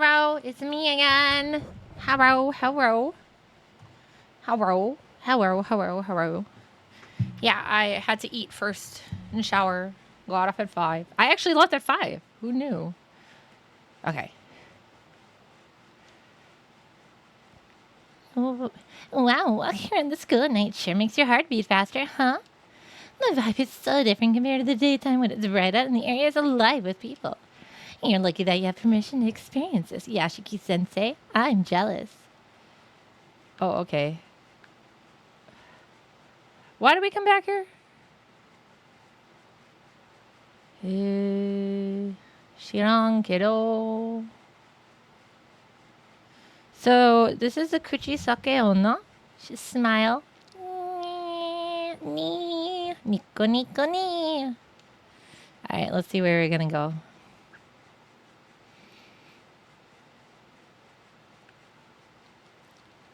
Hello, it's me again. Hello. Yeah, I had to eat first and shower. Got off at 5. I actually left at 5. Who knew? Okay. Oh, wow, walking around the school at night sure makes your heart beat faster, huh? The vibe is so different compared to the daytime when it's bright out and the area is alive with people. You're lucky that you have permission to experience this, Yashiki-sensei. I'm jealous. Oh, okay. Why did we come back here? Shiran kero. So, this is the Kuchisake Onna. Smile. Nico nico ni. Alright, let's see where we're gonna go.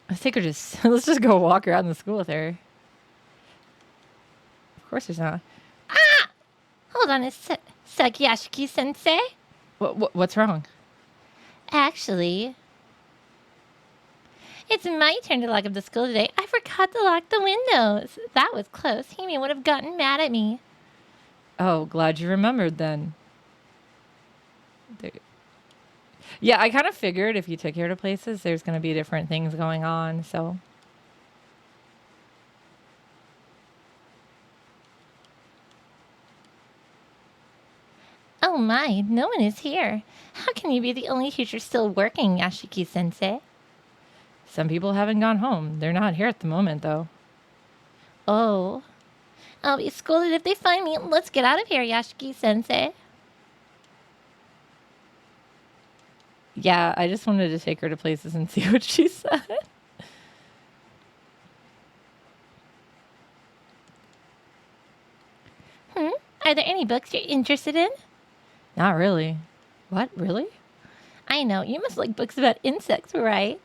I think we're just... let's just go walk around the school with her. Of course there's not. Ah! Hold on a sec, Yashiki-sensei. What's wrong? Actually, it's my turn to lock up the school today. I forgot to lock the windows. That was close. Himi would have gotten mad at me. Oh, glad you remembered then. Yeah, I kind of figured if you took her to places, there's going to be different things going on, so... Oh my, no one is here. How can you be the only teacher still working, Yashiki-sensei? Some people haven't gone home. They're not here at the moment, though. Oh. I'll be scolded if they find me. Let's get out of here, Yashiki-sensei. Yeah, I just wanted to take her to places and see what she said. Are there any books you're interested in? Not really. What? Really? I know. You must like books about insects, right?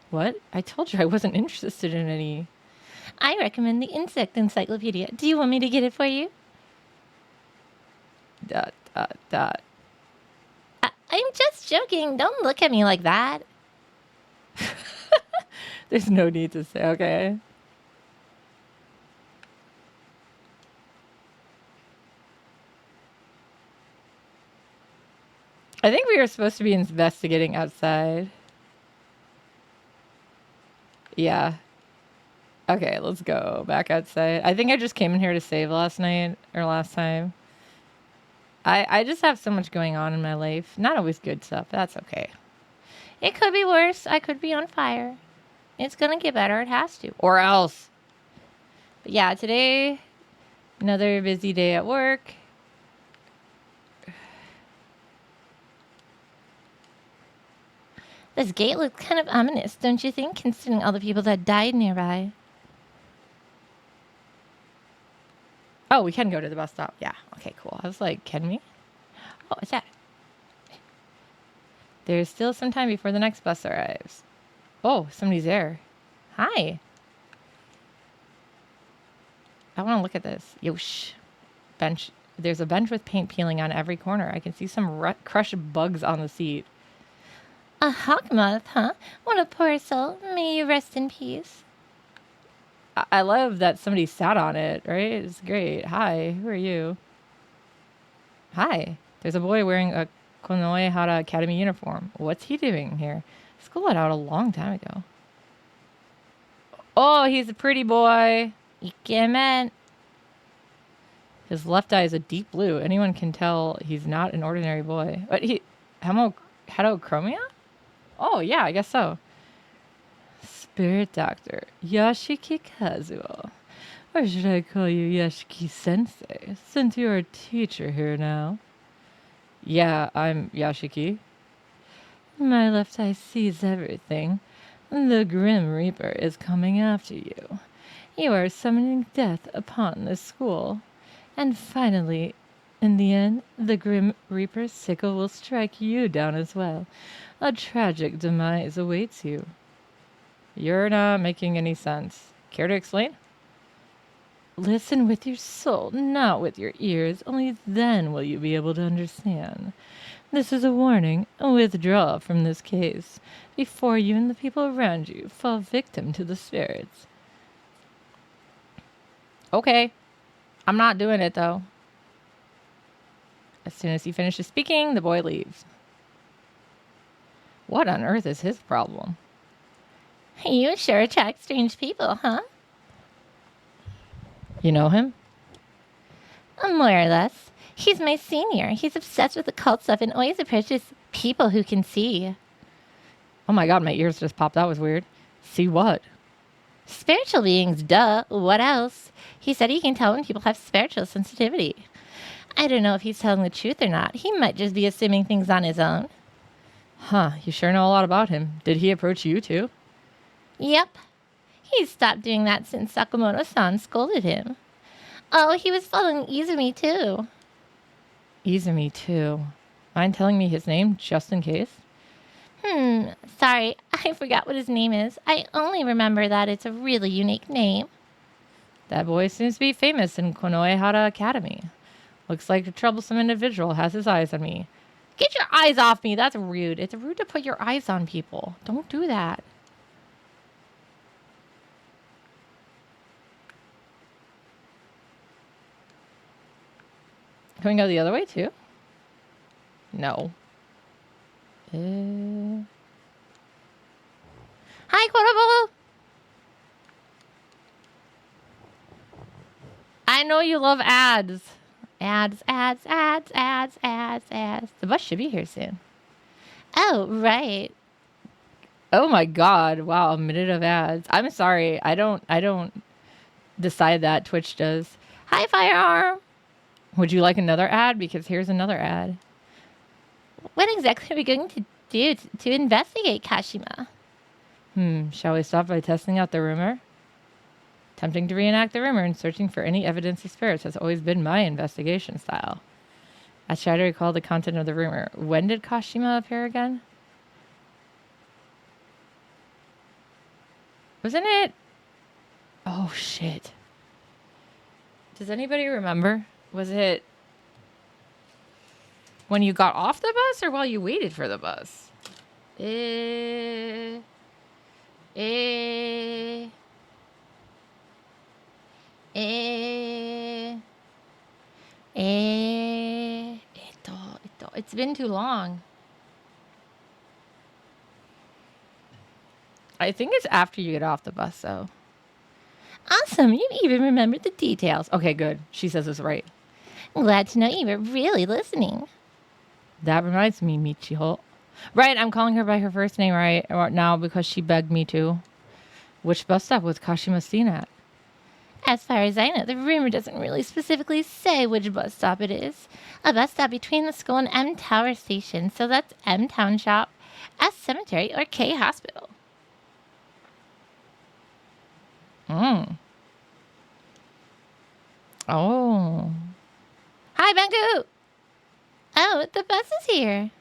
What? I told you I wasn't interested in any. I recommend the Insect Encyclopedia. Do you want me to get it for you? I'm just joking. Don't look at me like that. There's no need to say, okay. I think we were supposed to be investigating outside. Yeah. Okay, let's go back outside. I think I just came in here to save last night or last time. I just have so much going on in my life. Not always good stuff. That's okay. It could be worse. I could be on fire. It's going to get better. It has to. Or else. But yeah, today, another busy day at work. This gate looks kind of ominous, don't you think, considering all the people that died nearby? Oh, we can go to the bus stop. Yeah. Okay, cool. I was like, can we? Oh, what's that? There's still some time before the next bus arrives. Oh, somebody's there. Hi. I want to look at this. Yosh. Bench. There's a bench with paint peeling on every corner. I can see some crushed bugs on the seat. A hawk moth, huh? What a poor soul. May you rest in peace. I love that somebody sat on it, right? It's great. Hi, who are you? Hi. There's a boy wearing a Konoehara Academy uniform. What's he doing here? School let out a long time ago. Oh, he's a pretty boy. Ikemen. His left eye is a deep blue. Anyone can tell he's not an ordinary boy. But Heterochromia? Oh, yeah, I guess so. Spirit Doctor, Yashiki Kazuo. Or should I call you Yashiki-sensei, since you're a teacher here now? Yeah, I'm Yashiki. My left eye sees everything. The Grim Reaper is coming after you. You are summoning death upon this school. And finally, in the end, the Grim Reaper's sickle will strike you down as well. A tragic demise awaits you. You're not making any sense. Care to explain? Listen with your soul, not with your ears. Only then will you be able to understand. This is a warning. Withdraw from this case before you and the people around you fall victim to the spirits. Okay. I'm not doing it, though. As soon as he finishes speaking, the boy leaves. What on earth is his problem? You sure attract strange people, huh? You know him? More or less. He's my senior. He's obsessed with occult stuff and always approaches people who can see. Oh my god, my ears just popped. That was weird. See what? Spiritual beings, duh. What else? He said he can tell when people have spiritual sensitivity. I don't know if he's telling the truth or not. He might just be assuming things on his own. Huh, you sure know a lot about him. Did he approach you too? Yep. He's stopped doing that since Sakamoto-san scolded him. Oh, he was following Izumi too. Izumi too. Mind telling me his name, just in case? Sorry, I forgot what his name is. I only remember that it's a really unique name. That boy seems to be famous in Konoehara Academy. Looks like a troublesome individual has his eyes on me. Get your eyes off me! That's rude. It's rude to put your eyes on people. Don't do that. Can we go the other way too? No. Hi, Quotable! I know you love ads. Ads. The bus should be here soon. Oh, right. Oh my god. Wow, a minute of ads. I'm sorry. I don't decide that. Twitch does. Hi, Firearm. Would you like another ad? Because here's another ad. What exactly are we going to do to investigate Kashima? Shall we start by testing out the rumor? Attempting to reenact the rumor and searching for any evidence of spirits has always been my investigation style. I try to recall the content of the rumor. When did Kashima appear again? Wasn't it? Oh, shit. Does anybody remember? Was it when you got off the bus or while you waited for the bus? It's been too long. I think it's after you get off the bus, though. Awesome. You even remembered the details. Okay, good. She says it's right. Glad to know you were really listening. That reminds me, Michiho. Right, I'm calling her by her first name right now because she begged me to. Which bus stop was Kashima seen at? As far as I know, the rumor doesn't really specifically say which bus stop it is. A bus stop between the school and M Tower Station. So that's M Town Shop, S Cemetery, or K Hospital. Oh. Hi, Bangu! Oh, the bus is here.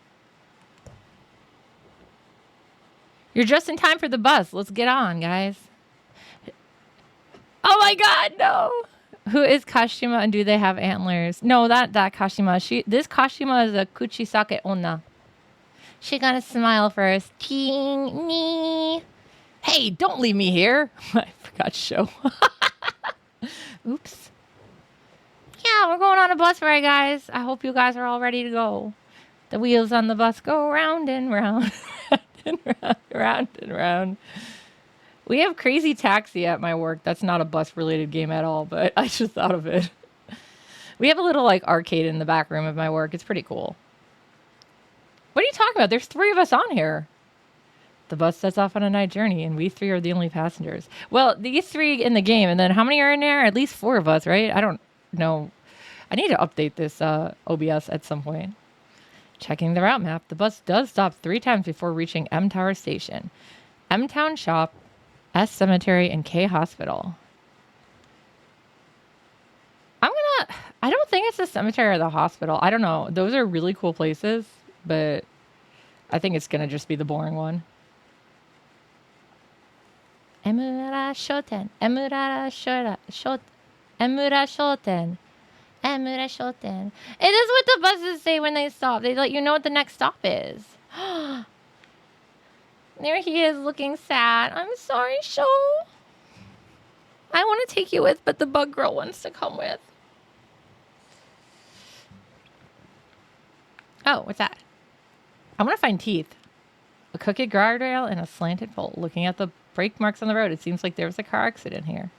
You're just in time for the bus. Let's get on, guys. Oh my god, no! Who is Kashima and do they have antlers? No, that Kashima. This Kashima is a Kuchisake Onna. She got a smile first. Teeny. Hey, don't leave me here. I forgot to show. Oops. Yeah, we're going on a bus ride, guys. I hope you guys are all ready to go. The wheels on the bus go round and round and round and round. We have Crazy Taxi at my work. That's not a bus-related game at all, but I just thought of it. We have a little like arcade in the back room of my work. It's pretty cool. What are you talking about? There's 3 of us on here. The bus sets off on a night journey, and we 3 are the only passengers. Well, these 3 in the game, and then how many are in there? At least 4 of us, right? I don't know. I need to update this OBS at some point. Checking the route map, the bus does stop 3 times before reaching M Tower Station, M Town Shop, S Cemetery, and K Hospital. I don't think it's the cemetery or the hospital. I don't know. Those are really cool places, but I think it's going to just be the boring one. Emura Shoten. Emura Shoten. It is what the buses say when they stop. They let you know what the next stop is. There he is looking sad. I'm sorry, Sho. I want to take you with, but the bug girl wants to come with. Oh, what's that? I want to find teeth. A crooked guardrail and a slanted pole. Looking at the brake marks on the road, it seems like there was a car accident here.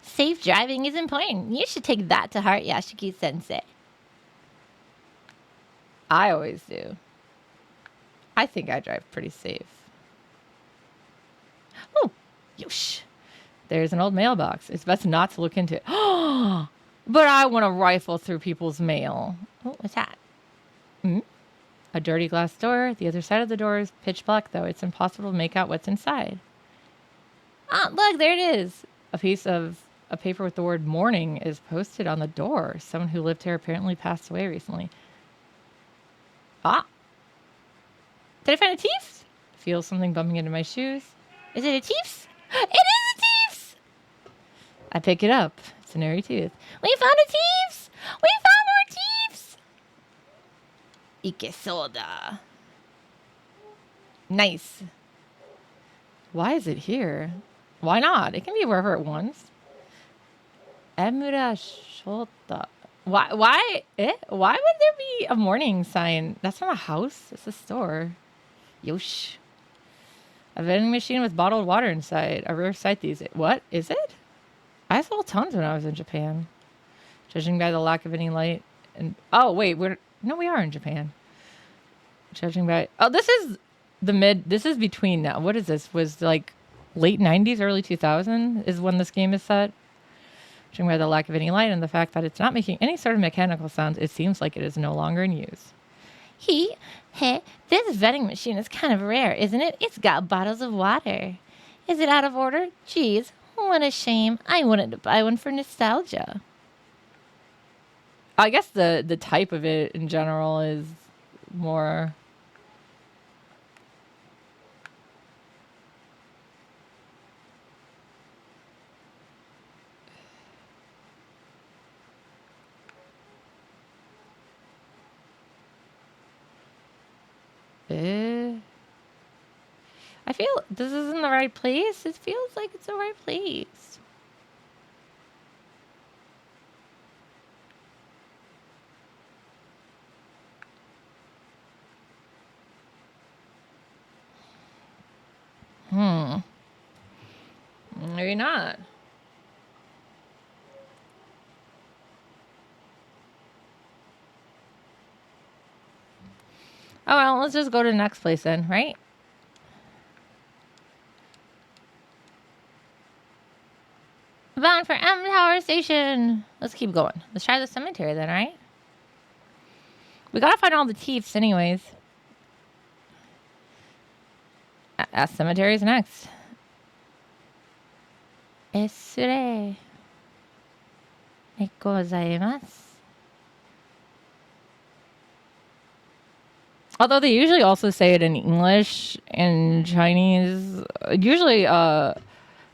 Safe driving is important. You should take that to heart, Yashiki-sensei. I always do. I think I drive pretty safe. Oh, yosh. There's an old mailbox. It's best not to look into it. But I want to rifle through people's mail. Oh, what's that? A dirty glass door. The other side of the door is pitch black, though. It's impossible to make out what's inside. Ah, look, there it is. A piece of a paper with the word morning is posted on the door. Someone who lived here apparently passed away recently. Ah. Did I find a teeth? Feel something bumping into my shoes. Is it a teeth? It is a teeth! I pick it up. It's an airy tooth. We found a teeth! We found more teeth! Ikesoda. Nice. Why is it here? Why not? It can be wherever it wants. Emura Shota. Why would there be a morning sign? That's not a house. It's a store. Yosh. A vending machine with bottled water inside. A rare sight these days. What? Is it? I saw tons when I was in Japan. Judging by the lack of any light. And oh, wait. We are in Japan. Judging by... Oh, this is This is between now. What is this? Was like late 90s, early 2000 is when this game is set. Judging by the lack of any light and the fact that it's not making any sort of mechanical sounds, it seems like it is no longer in use. This vending machine is kind of rare, isn't it? It's got bottles of water. Is it out of order? Geez, what a shame. I wanted to buy one for nostalgia. I guess the type of it in general is more... I feel this isn't the right place. It feels like it's the right place. Maybe not. Oh, well, let's just go to the next place then, right? Bound for M Tower Station. Let's keep going. Let's try the cemetery then, right? We gotta find all the thieves anyways. Cemetery is next. Esure. Gozaimasu. Although they usually also say it in English and Chinese. Usually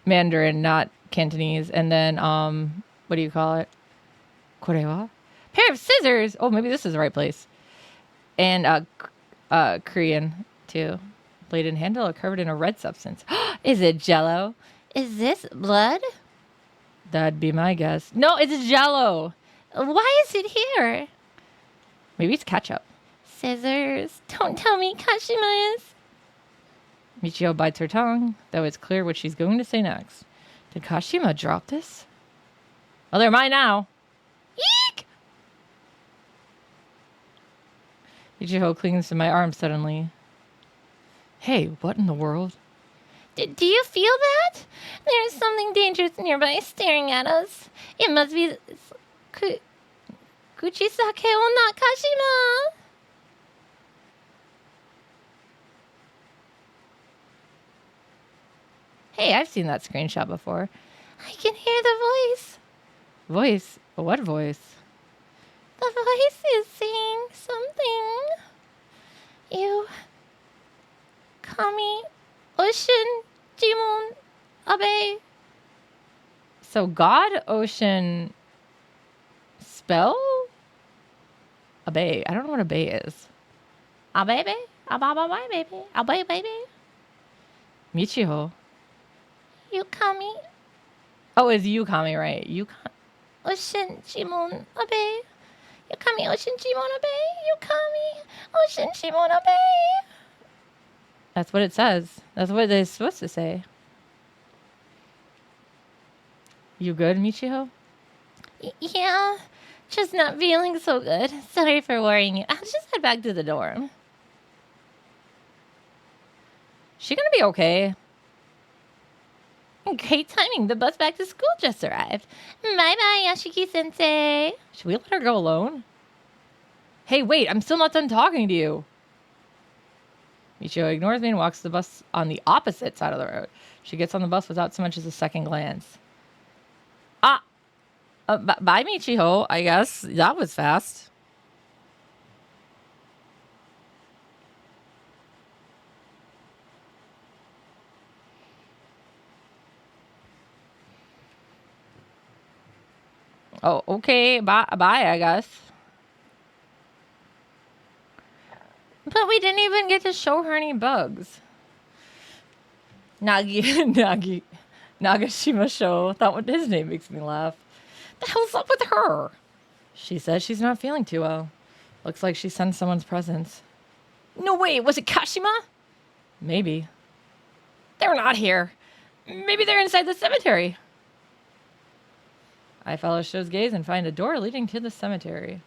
Mandarin, not Cantonese. And then, what do you call it? Korewa? Pair of scissors! Oh, maybe this is the right place. And Korean, too. Blade and handle are covered in a red substance. Is it Jello? Is this blood? That'd be my guess. No, it's Jello. Why is it here? Maybe it's ketchup. Scissors. Don't tell me Kashima is. Michio bites her tongue, though it's clear what she's going to say next. Did Kashima drop this? Oh, they're mine now. Eek! Michio clings to my arm suddenly. Hey, what in the world? Do you feel that? There's something dangerous nearby staring at us. It must be Kuchisake or not Kashima. Hey, I've seen that screenshot before. I can hear the voice. Voice? What voice? The voice is saying something. You... Kami... Ocean... Jimon... Abe... So God, Ocean... spell obey? I don't know what obey is. Baby? Baby? Obey, baby? Michiho. Yukami. Oh, it's Yukami, right? Yukami. Oshin Shimon obey. Yukami Oshin Shimon obey. Yukami Oshin Shimon obey. That's what it says. That's what they're supposed to say. You good, Michiho? Yeah. Just not feeling so good. Sorry for worrying you. I'll just head back to the dorm. She gonna be okay? Great timing. The bus back to school just arrived. Bye-bye, Yashiki-sensei. Should we let her go alone? Hey, wait. I'm still not done talking to you. Michio ignores me and walks the bus on the opposite side of the road. She gets on the bus without so much as a second glance. Bye, Michiho, I guess. That was fast. Oh, okay. Bye, I guess. But we didn't even get to show her any bugs. Nagashima Show. That one, his name makes me laugh. The hell's up with her? She says she's not feeling too well. Looks like she sensed someone's presence. No way, was it Kashima? Maybe. They're not here. Maybe they're inside the cemetery. I follow Sho's gaze and find a door leading to the cemetery.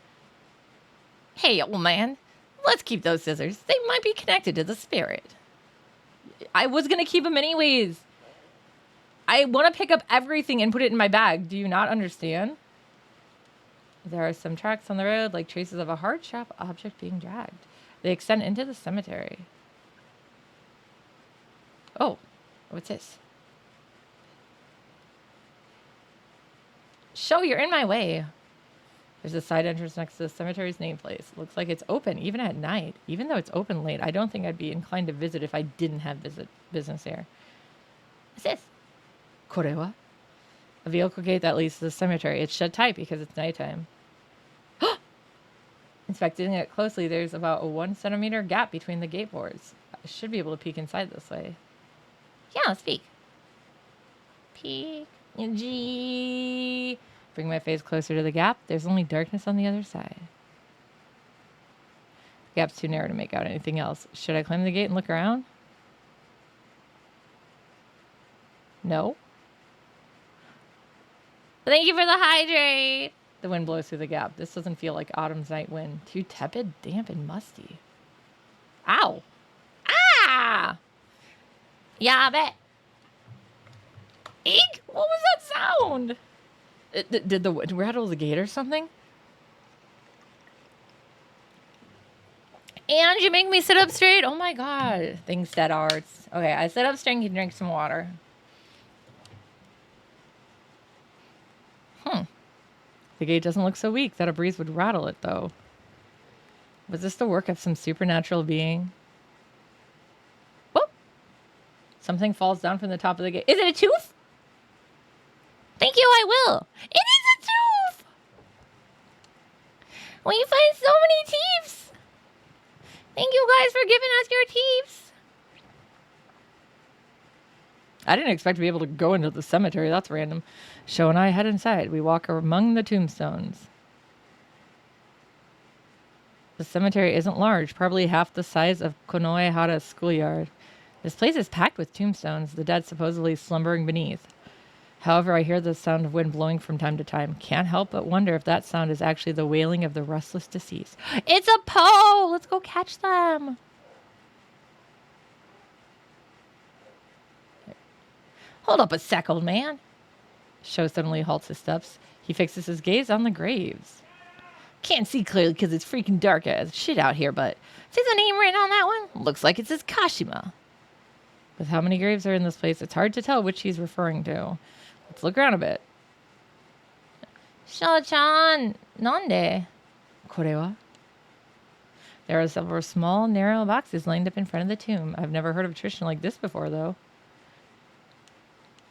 Hey, old man. Let's keep those scissors. They might be connected to the spirit. I was going to keep them anyways. I want to pick up everything and put it in my bag. Do you not understand? There are some tracks on the road, like traces of a hard-sharp object being dragged. They extend into the cemetery. Oh, what's this? Sho, you're in my way. There's a side entrance next to the cemetery's nameplate. Looks like it's open, even at night. Even though it's open late, I don't think I'd be inclined to visit if I didn't have business here. What's this? Korewa? A vehicle gate that leads to the cemetery. It's shut tight because it's nighttime. Inspecting it closely, there's about a 1 centimeter gap between the gate boards. I should be able to peek inside this way. Yeah, let's peek. Peek. G. Bring my face closer to the gap. There's only darkness on the other side. The gap's too narrow to make out anything else. Should I climb the gate and look around? No. Thank you for the hydrate. The wind blows through the gap. This doesn't feel like autumn's night wind. Too tepid, damp, and musty. Ow. Ah! Yabe. Eek! What was that sound? Did the wind rattle the gate or something? And you make me sit up straight? Oh my god. Things that arts. Okay, I sit up straight and can drink some water. The gate doesn't look so weak that a breeze would rattle it, though. Was this the work of some supernatural being? Whoop! Something falls down from the top of the gate. Is it a tooth? Thank you, I will. It is a tooth! We find so many teeths! Thank you guys for giving us your teeths. I didn't expect to be able to go into the cemetery. That's random. Sho and I head inside. We walk among the tombstones. The cemetery isn't large, probably half the size of Konoehara's schoolyard. This place is packed with tombstones, the dead supposedly slumbering beneath. However, I hear the sound of wind blowing from time to time. Can't help but wonder if that sound is actually the wailing of the restless deceased. It's a Poe! Let's go catch them! Hold up a sec, old man. Sho suddenly halts his steps. He fixes his gaze on the graves. Can't see clearly because it's freaking dark as shit out here, but see the name written on that one? Looks like it says Kashima. With how many graves are in this place, it's hard to tell which he's referring to. Let's look around a bit. Sho-chan, nande? Korewa? There are several small, narrow boxes lined up in front of the tomb. I've never heard of a tradition like this before, though.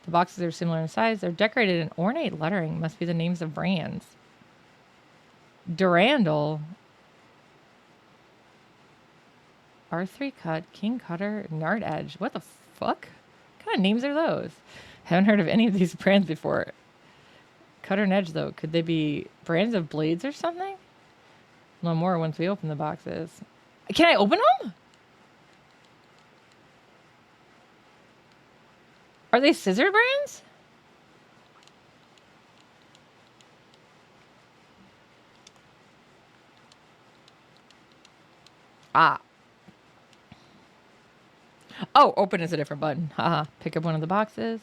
The boxes are similar in size. They're decorated in ornate lettering. Must be the names of brands. Durandal. R3 cut, king cutter, nard edge. What the fuck? What kind of names are those? Haven't heard of any of these brands before. Cutter and edge, though. Could they be brands of blades or something? No more once we open the boxes. Can I open them? Are they scissor brands? Ah. Oh, open is a different button. Haha. Pick up one of the boxes.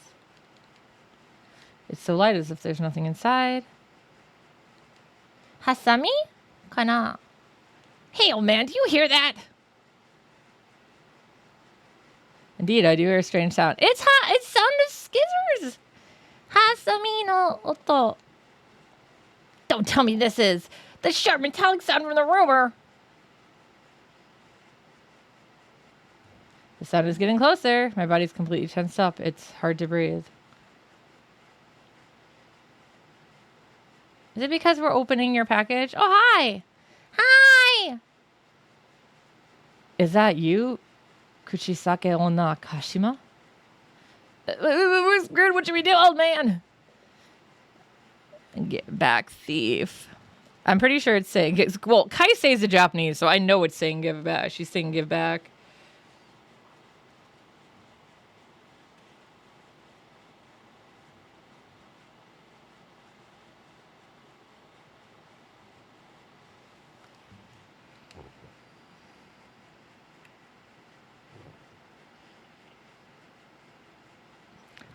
It's so light as if there's nothing inside. Hasami? Kana. Hey, old man, do you hear that? Indeed, I do hear a strange sound. It's sound of skizzers. Hasami no oto. Don't tell me this is the sharp metallic sound from the rumor. The sound is getting closer. My body's completely tensed up. It's hard to breathe. Is it because we're opening your package? Oh, hi. Hi. Is that you? Kuchisake onna Kashima? We're screwed. What should we do, old man? Get back, thief. I'm pretty sure it's saying... Well, Kaisei's a Japanese, so I know it's saying give back. She's saying give back.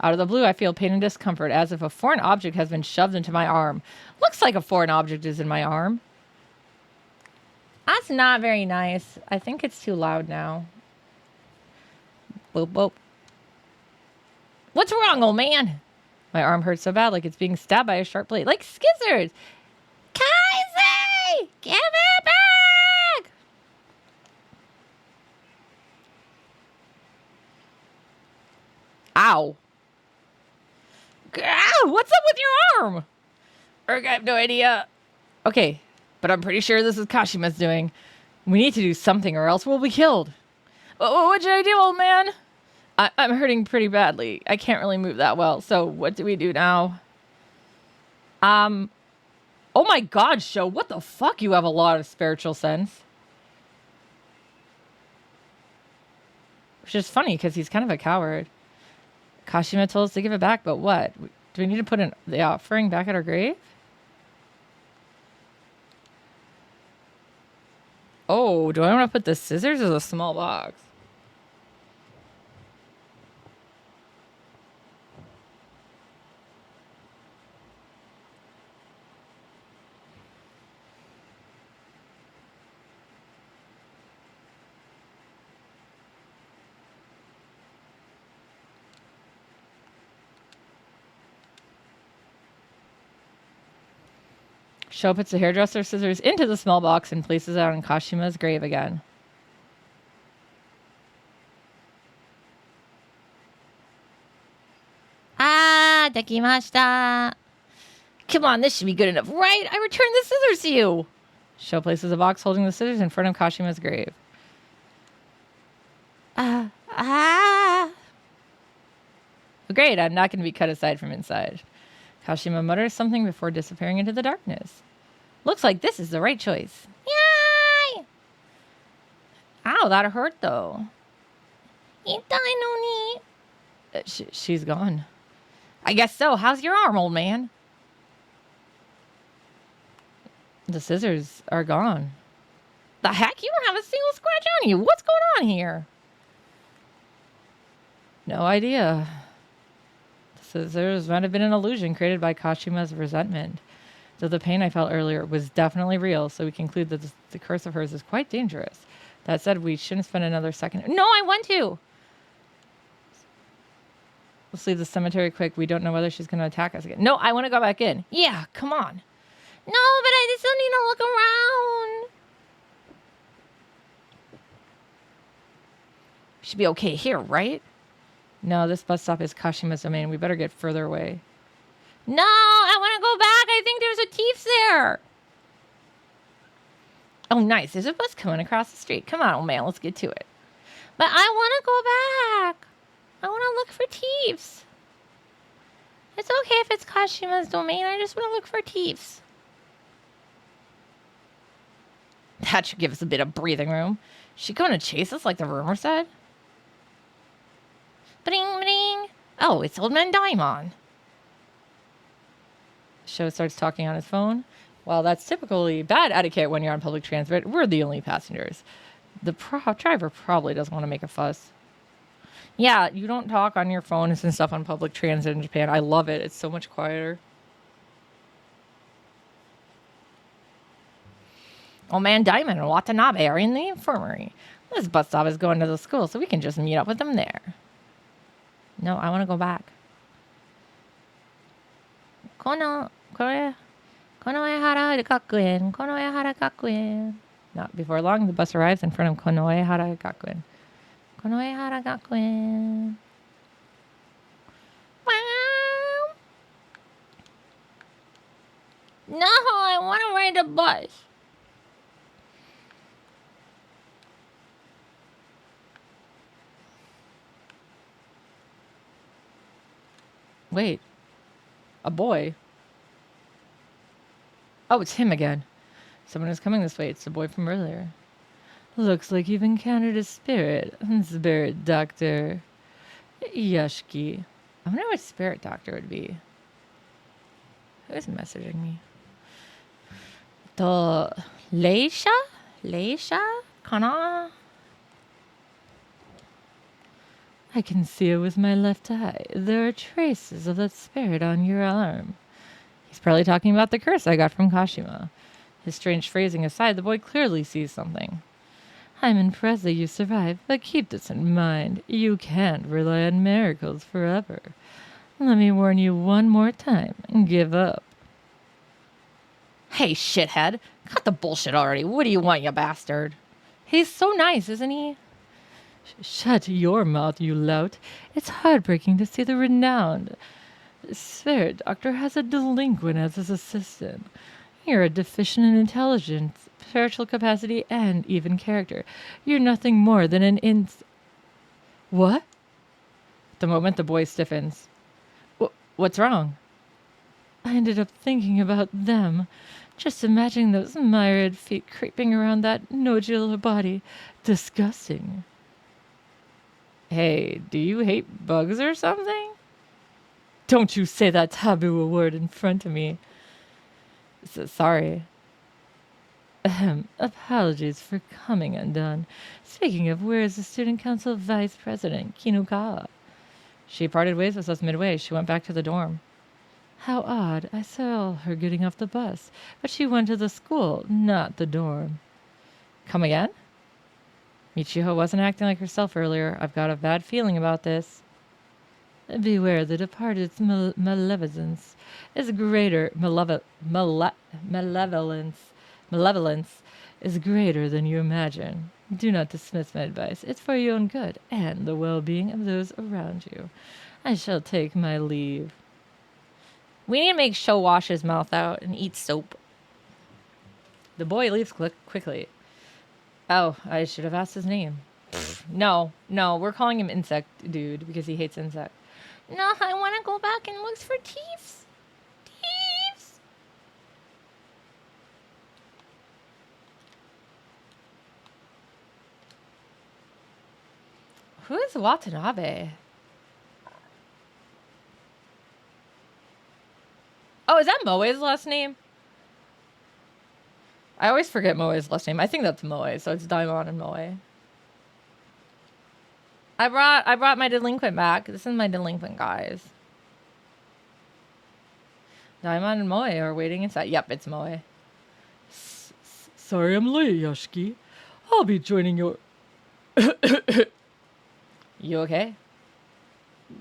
Out of the blue, I feel pain and discomfort, as if a foreign object has been shoved into my arm. Looks like a foreign object is in my arm. That's not very nice. I think it's too loud now. Boop, boop. What's wrong, old man? My arm hurts so bad, like it's being stabbed by a sharp blade. Like skizzers! Kaisei! Give it back! Ow. What's up with your arm? I have no idea. Okay, but I'm pretty sure this is Kashima's doing. We need to do something or else we'll be killed. What should I do, old man? I'm hurting pretty badly. I can't really move that well, so what do we do now? Oh my god, Sho, what the fuck? You have a lot of spiritual sense. Which is funny, because he's kind of a coward. Kashima told us to give it back, but what? Do we need to put the offering back at our grave? Oh, do I want to put the scissors or the small box? Sho puts the hairdresser scissors into the small box and places it on Kashima's grave again. Ah, dekimashita. Come on, this should be good enough, right? I returned the scissors to you. Sho places a box holding the scissors in front of Kashima's grave. Great, I'm not going to be cut aside from inside. Kashima mutters something before disappearing into the darkness. Looks like this is the right choice. Yay! Ow, that hurt though. Itai no ni. She's gone. I guess so. How's your arm, old man? The scissors are gone. The heck? You don't have a single scratch on you. What's going on here? No idea. The scissors might have been an illusion created by Kashima's resentment. Though the pain I felt earlier was definitely real, so we conclude that the curse of hers is quite dangerous. That said, we shouldn't spend another second. No, I want to! Let's leave the cemetery quick. We don't know whether she's going to attack us again. No, I want to go back in. Yeah, come on. No, but I still need to look around. Should be okay here, right? No, this bus stop is Kashima's domain. We better get further away. No, I want to go back. I think there's a thief there. Oh, nice. There's a bus coming across the street. Come on, old man. Let's get to it. But I want to go back. I want to look for thieves. It's okay if it's Kashima's domain. I just want to look for thieves. That should give us a bit of breathing room. Is she going to chase us like the rumor said? Bring, bring. Oh, it's Old Man Daimon. Sho starts talking on his phone. Well, that's typically bad etiquette when you're on public transport. We're the only passengers. The driver probably doesn't want to make a fuss. Yeah, you don't talk on your phones and stuff on public transit in Japan. I love it. It's so much quieter. Old Man Diamond and Watanabe are in the infirmary. This bus stop is going to the school, so we can just meet up with them there. No, I want to go back. Konoehara Gakuen. Not before long, the bus arrives in front of Konoehara Gakuen. Konoehara Gakuen. Wow. No, I want to ride a bus. Wait. A boy? Oh, it's him again. Someone is coming this way. It's the boy from earlier. Looks like you've encountered a spirit. Spirit doctor. Yoshiki. I wonder what spirit doctor would be. Who's messaging me? Leisha? Leisha? Kana? I can see it with my left eye. There are traces of that spirit on your arm. He's probably talking about the curse I got from Kashima. His strange phrasing aside, the boy clearly sees something. I'm impressed that you survived, but keep this in mind. You can't rely on miracles forever. Let me warn you one more time and give up. Hey, shithead. Cut the bullshit already. What do you want, you bastard? He's so nice, isn't he? Shut your mouth, you lout. It's heartbreaking to see the renowned spirit doctor has a delinquent as his assistant. You're a deficient in intelligence, spiritual capacity, and even character. You're nothing more than an What? The moment the boy stiffens. What's wrong? I ended up thinking about them. Just imagining those myriad feet creeping around that nodular body. Disgusting. Hey, do you hate bugs or something? Don't you say that taboo word in front of me. Sorry. Apologies for coming undone. Speaking of, where is the Student Council Vice President, Kinukawa? She parted ways with us midway. She went back to the dorm. How odd. I saw her getting off the bus, but she went to the school, not the dorm. Come again? Michiho wasn't acting like herself earlier. I've got a bad feeling about this. Beware, the departed's malevolence is greater. Malevolence is greater than you imagine. Do not dismiss my advice. It's for your own good and the well-being of those around you. I shall take my leave. We need to make Sho wash his mouth out and eat soap. The boy leaves quickly. Oh, I should have asked his name. No, we're calling him Insect Dude because he hates insects. No, I want to go back and look for thieves. Thieves! Who is Watanabe? Oh, is that Moe's last name? I always forget Moe's last name. I think that's Moe, so it's Daimon and Moe. I brought my delinquent back. This is my delinquent, guys. Daimon and Moe are waiting inside. Yep, it's Moe. Sorry I'm late, Yoshiki. I'll be joining your... You okay?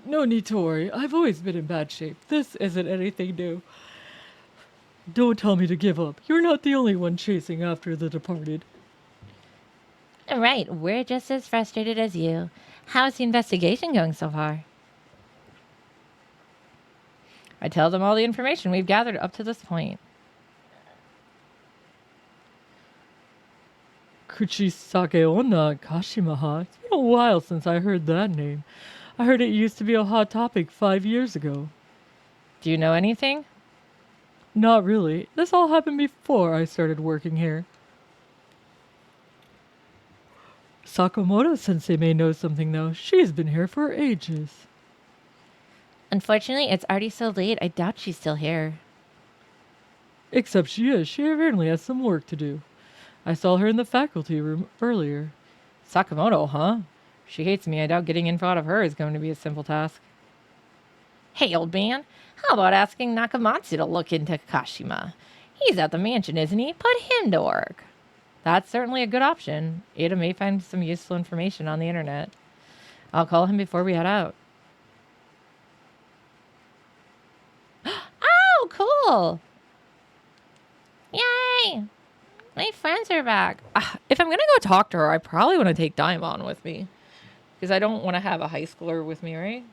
No need to worry. I've always been in bad shape. This isn't anything new. Don't tell me to give up. You're not the only one chasing after the departed. Right, we're just as frustrated as you. How's the investigation going so far? I tell them all the information we've gathered up to this point. Kuchisake Onna Kashima, huh? It's been a while since I heard that name. I heard it used to be a hot topic 5 years ago. Do you know anything? Not really. This all happened before I started working here. Sakamoto-sensei may know something, though. She's been here for ages. Unfortunately, it's already so late. I doubt she's still here. Except she is. She apparently has some work to do. I saw her in the faculty room earlier. Sakamoto, huh? She hates me. I doubt getting info out of her is going to be a simple task. Hey, old man. How about asking Nakamatsu to look into Kashima? He's at the mansion, isn't he? Put him to work. That's certainly a good option. Ada may find some useful information on the internet. I'll call him before we head out. Oh, cool! Yay! My friends are back. If I'm going to go talk to her, I probably want to take Daimon with me. Because I don't want to have a high schooler with me, right?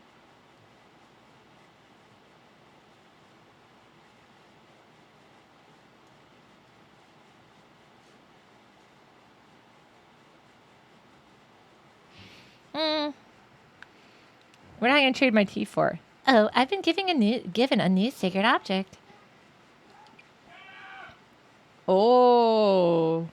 What am I going to trade my tea for? Oh, I've been given a new sacred object. Oh.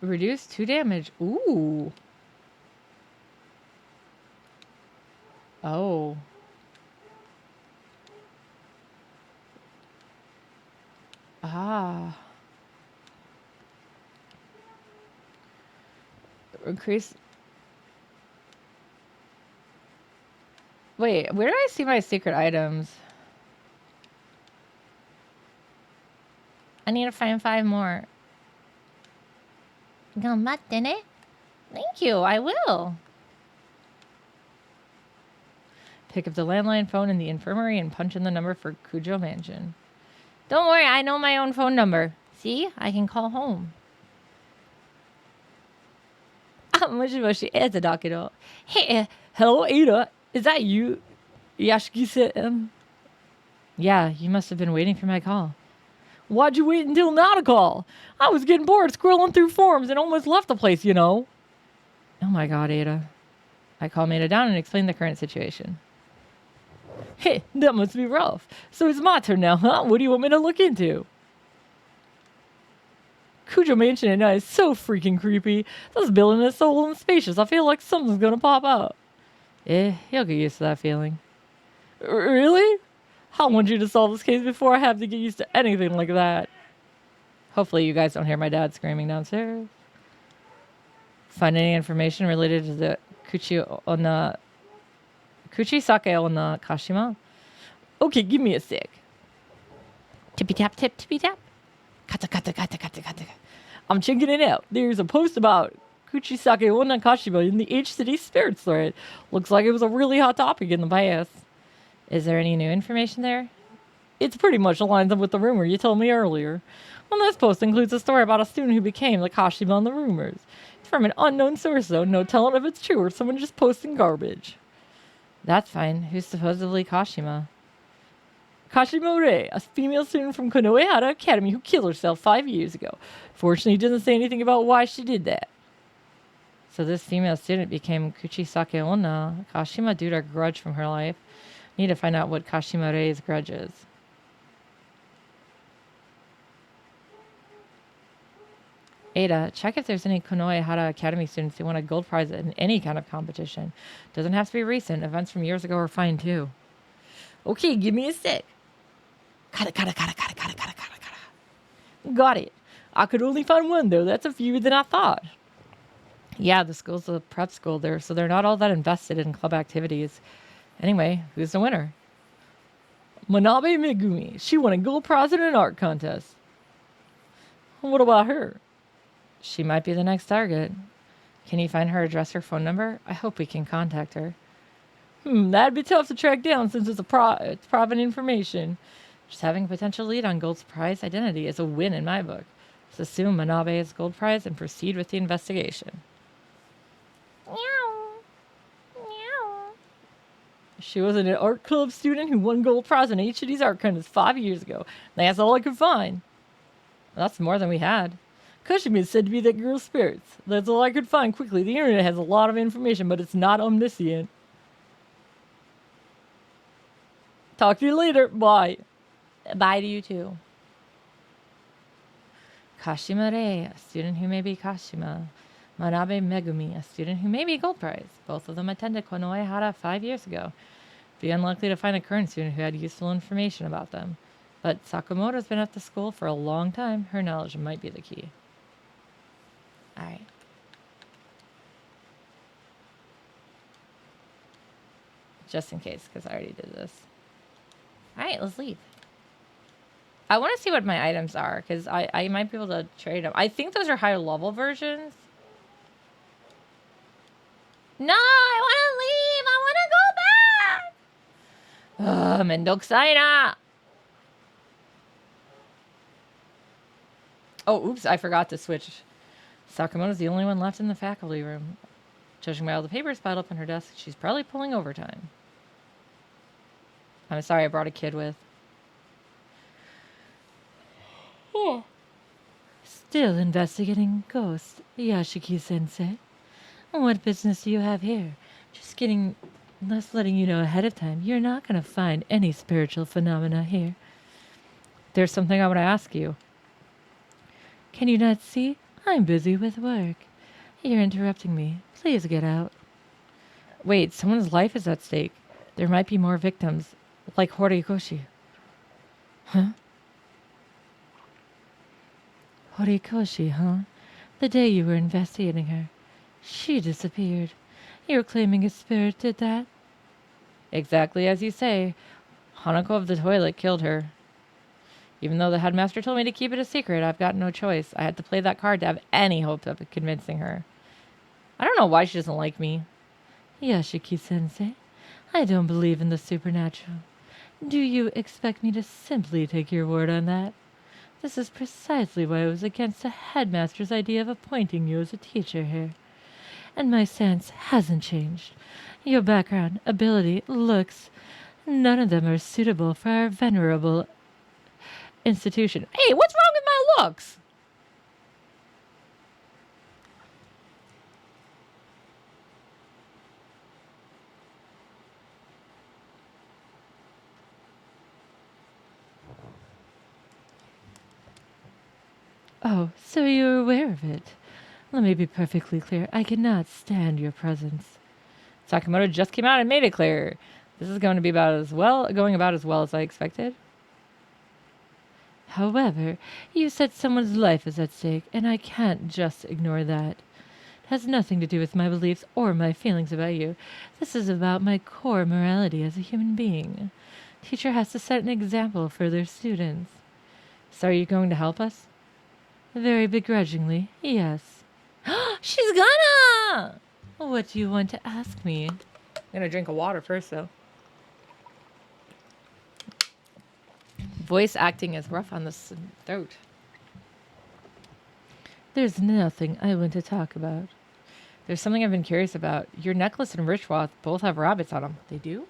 Reduce 2 damage. Ooh. Oh. Ah. Increase. Wait, where do I see my secret items? I need to find 5 more. Gambatte ne. Thank you, I will. Pick up the landline phone in the infirmary and punch in the number for Kujo Mansion. Don't worry, I know my own phone number. See, I can call home. Moshi moshi, it's a dakedo. Hey, hello, Ada. Is that you? Yashiki-san? Yeah, you must have been waiting for my call. Why'd you wait until now to call? I was getting bored scrolling through forums and almost left the place, you know. Oh my god, Ada. I calmed Ada down and explained the current situation. Hey, that must be rough. So it's my turn now, huh? What do you want me to look into? Kujo Mansion at night is so freaking creepy. This building is so old and spacious. I feel like something's gonna pop out. You'll get used to that feeling. Really? I want you to solve this case before I have to get used to anything like that. Hopefully you guys don't hear my dad screaming downstairs. Find any information related to the Kuchisake Onna Kashima? Okay, give me a sec. Tippy tap tip, tippy tap. Kata kata kata kata kata. I'm checking it out. There's a post about Kuchisake Onna Kashima in the H-City Spirits thread. Looks like it was a really hot topic in the past. Is there any new information there? It's pretty much lines up with the rumor you told me earlier. Well, this post includes a story about a student who became the Kashima in the rumors. It's from an unknown source, though. No telling if it's true or someone just posting garbage. That's fine. Who's supposedly Kashima? Kashima Rei, a female student from Konoehara Academy who killed herself 5 years ago. Fortunately, he doesn't say anything about why she did that. So this female student became Kuchisake Onna Kashima due to a grudge from her life. Need to find out what Kashima Rei's grudge is. Ada, check if there's any Konoehara Academy students who won a gold prize in any kind of competition. Doesn't have to be recent. Events from years ago are fine too. Okay, give me a sec. Got it. I could only find one though. That's a fewer than I thought. Yeah, the school's a prep school there, so they're not all that invested in club activities. Anyway, who's the winner? Manabe Megumi. She won a gold prize in an art contest. What about her? She might be the next target. Can you find her address or phone number? I hope we can contact her. That'd be tough to track down since it's private information. Just having a potential lead on Gold's prize identity is a win in my book. Let's assume Manabe is Gold prize and proceed with the investigation. Meow. Meow. She was an art club student who won gold prize in each of these art contests 5 years ago. That's all I could find. That's more than we had. Kushima is said to be that girl's spirits. That's all I could find quickly. The internet has a lot of information, but it's not omniscient. Talk to you later. Bye. Bye to you too. Kashima Rei, a student who may be Kashima. Manabe Megumi, a student who may be gold prize. Both of them attended Konoehara 5 years ago. Be unlikely to find a current student who had useful information about them. But Sakamoto's been at the school for a long time. Her knowledge might be the key. Alright. Just in case, because I already did this. Alright, let's leave. I want to see what my items are, because I might be able to trade them. I think those are higher level versions. No, I want to leave. I want to go back. Ugh, mendokusai na. Oh, oops, I forgot to switch. Sakamoto's the only one left in the faculty room. Judging by all the papers piled up on her desk, she's probably pulling overtime. I'm sorry I brought a kid with. Oh. Still investigating ghosts, Yashiki-sensei. What business do you have here? Just letting you know ahead of time, you're not going to find any spiritual phenomena here. There's something I want to ask you. Can you not see? I'm busy with work. You're interrupting me. Please get out. Wait, someone's life is at stake. There might be more victims, like Horikoshi. Huh? Horikoshi, huh? The day you were investigating her, she disappeared. You're claiming a spirit did that? Exactly as you say. Hanako of the toilet killed her. Even though the headmaster told me to keep it a secret, I've got no choice. I had to play that card to have any hope of convincing her. I don't know why she doesn't like me. Yashiki-sensei, I don't believe in the supernatural. Do you expect me to simply take your word on that? This is precisely why I was against the headmaster's idea of appointing you as a teacher here. And my stance hasn't changed. Your background, ability, looks, none of them are suitable for our venerable institution. Hey, what's wrong with my looks? Oh, so you're aware of it. Let me be perfectly clear. I cannot stand your presence. Sakamoto just came out and made it clear. This is going about as well as I expected. However, you said someone's life is at stake, and I can't just ignore that. It has nothing to do with my beliefs or my feelings about you. This is about my core morality as a human being. Teacher has to set an example for their students. So are you going to help us? Very begrudgingly, yes. She's gonna! What do you want to ask me? I'm gonna drink a water first, though. Voice acting is rough on the throat. There's nothing I want to talk about. There's something I've been curious about. Your necklace and wristwatch both have rabbits on them. They do?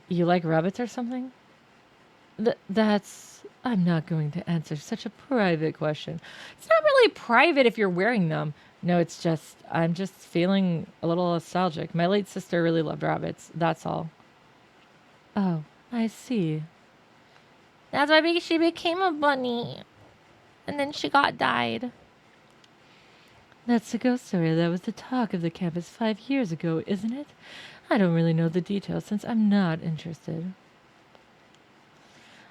You like rabbits or something? I'm not going to answer such a private question. It's not really private if you're wearing them. No, it's just, I'm just feeling a little nostalgic. My late sister really loved rabbits. That's all. Oh, I see. That's why she became a bunny. And then she died. That's the ghost story that was the talk of the campus 5 years ago, isn't it? I don't really know the details since I'm not interested.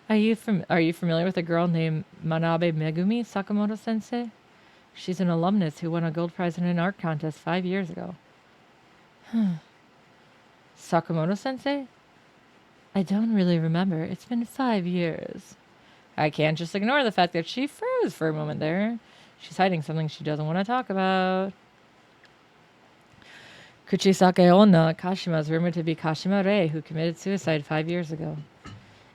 Are you familiar with a girl named Manabe Megumi, Sakamoto-sensei? She's an alumnus who won a gold prize in an art contest 5 years ago. Sakamoto-sensei? I don't really remember. It's been 5 years. I can't just ignore the fact that she froze for a moment there. She's hiding something she doesn't want to talk about. Kuchisake Onna Kashima is rumored to be Kashima Rei, who committed suicide 5 years ago.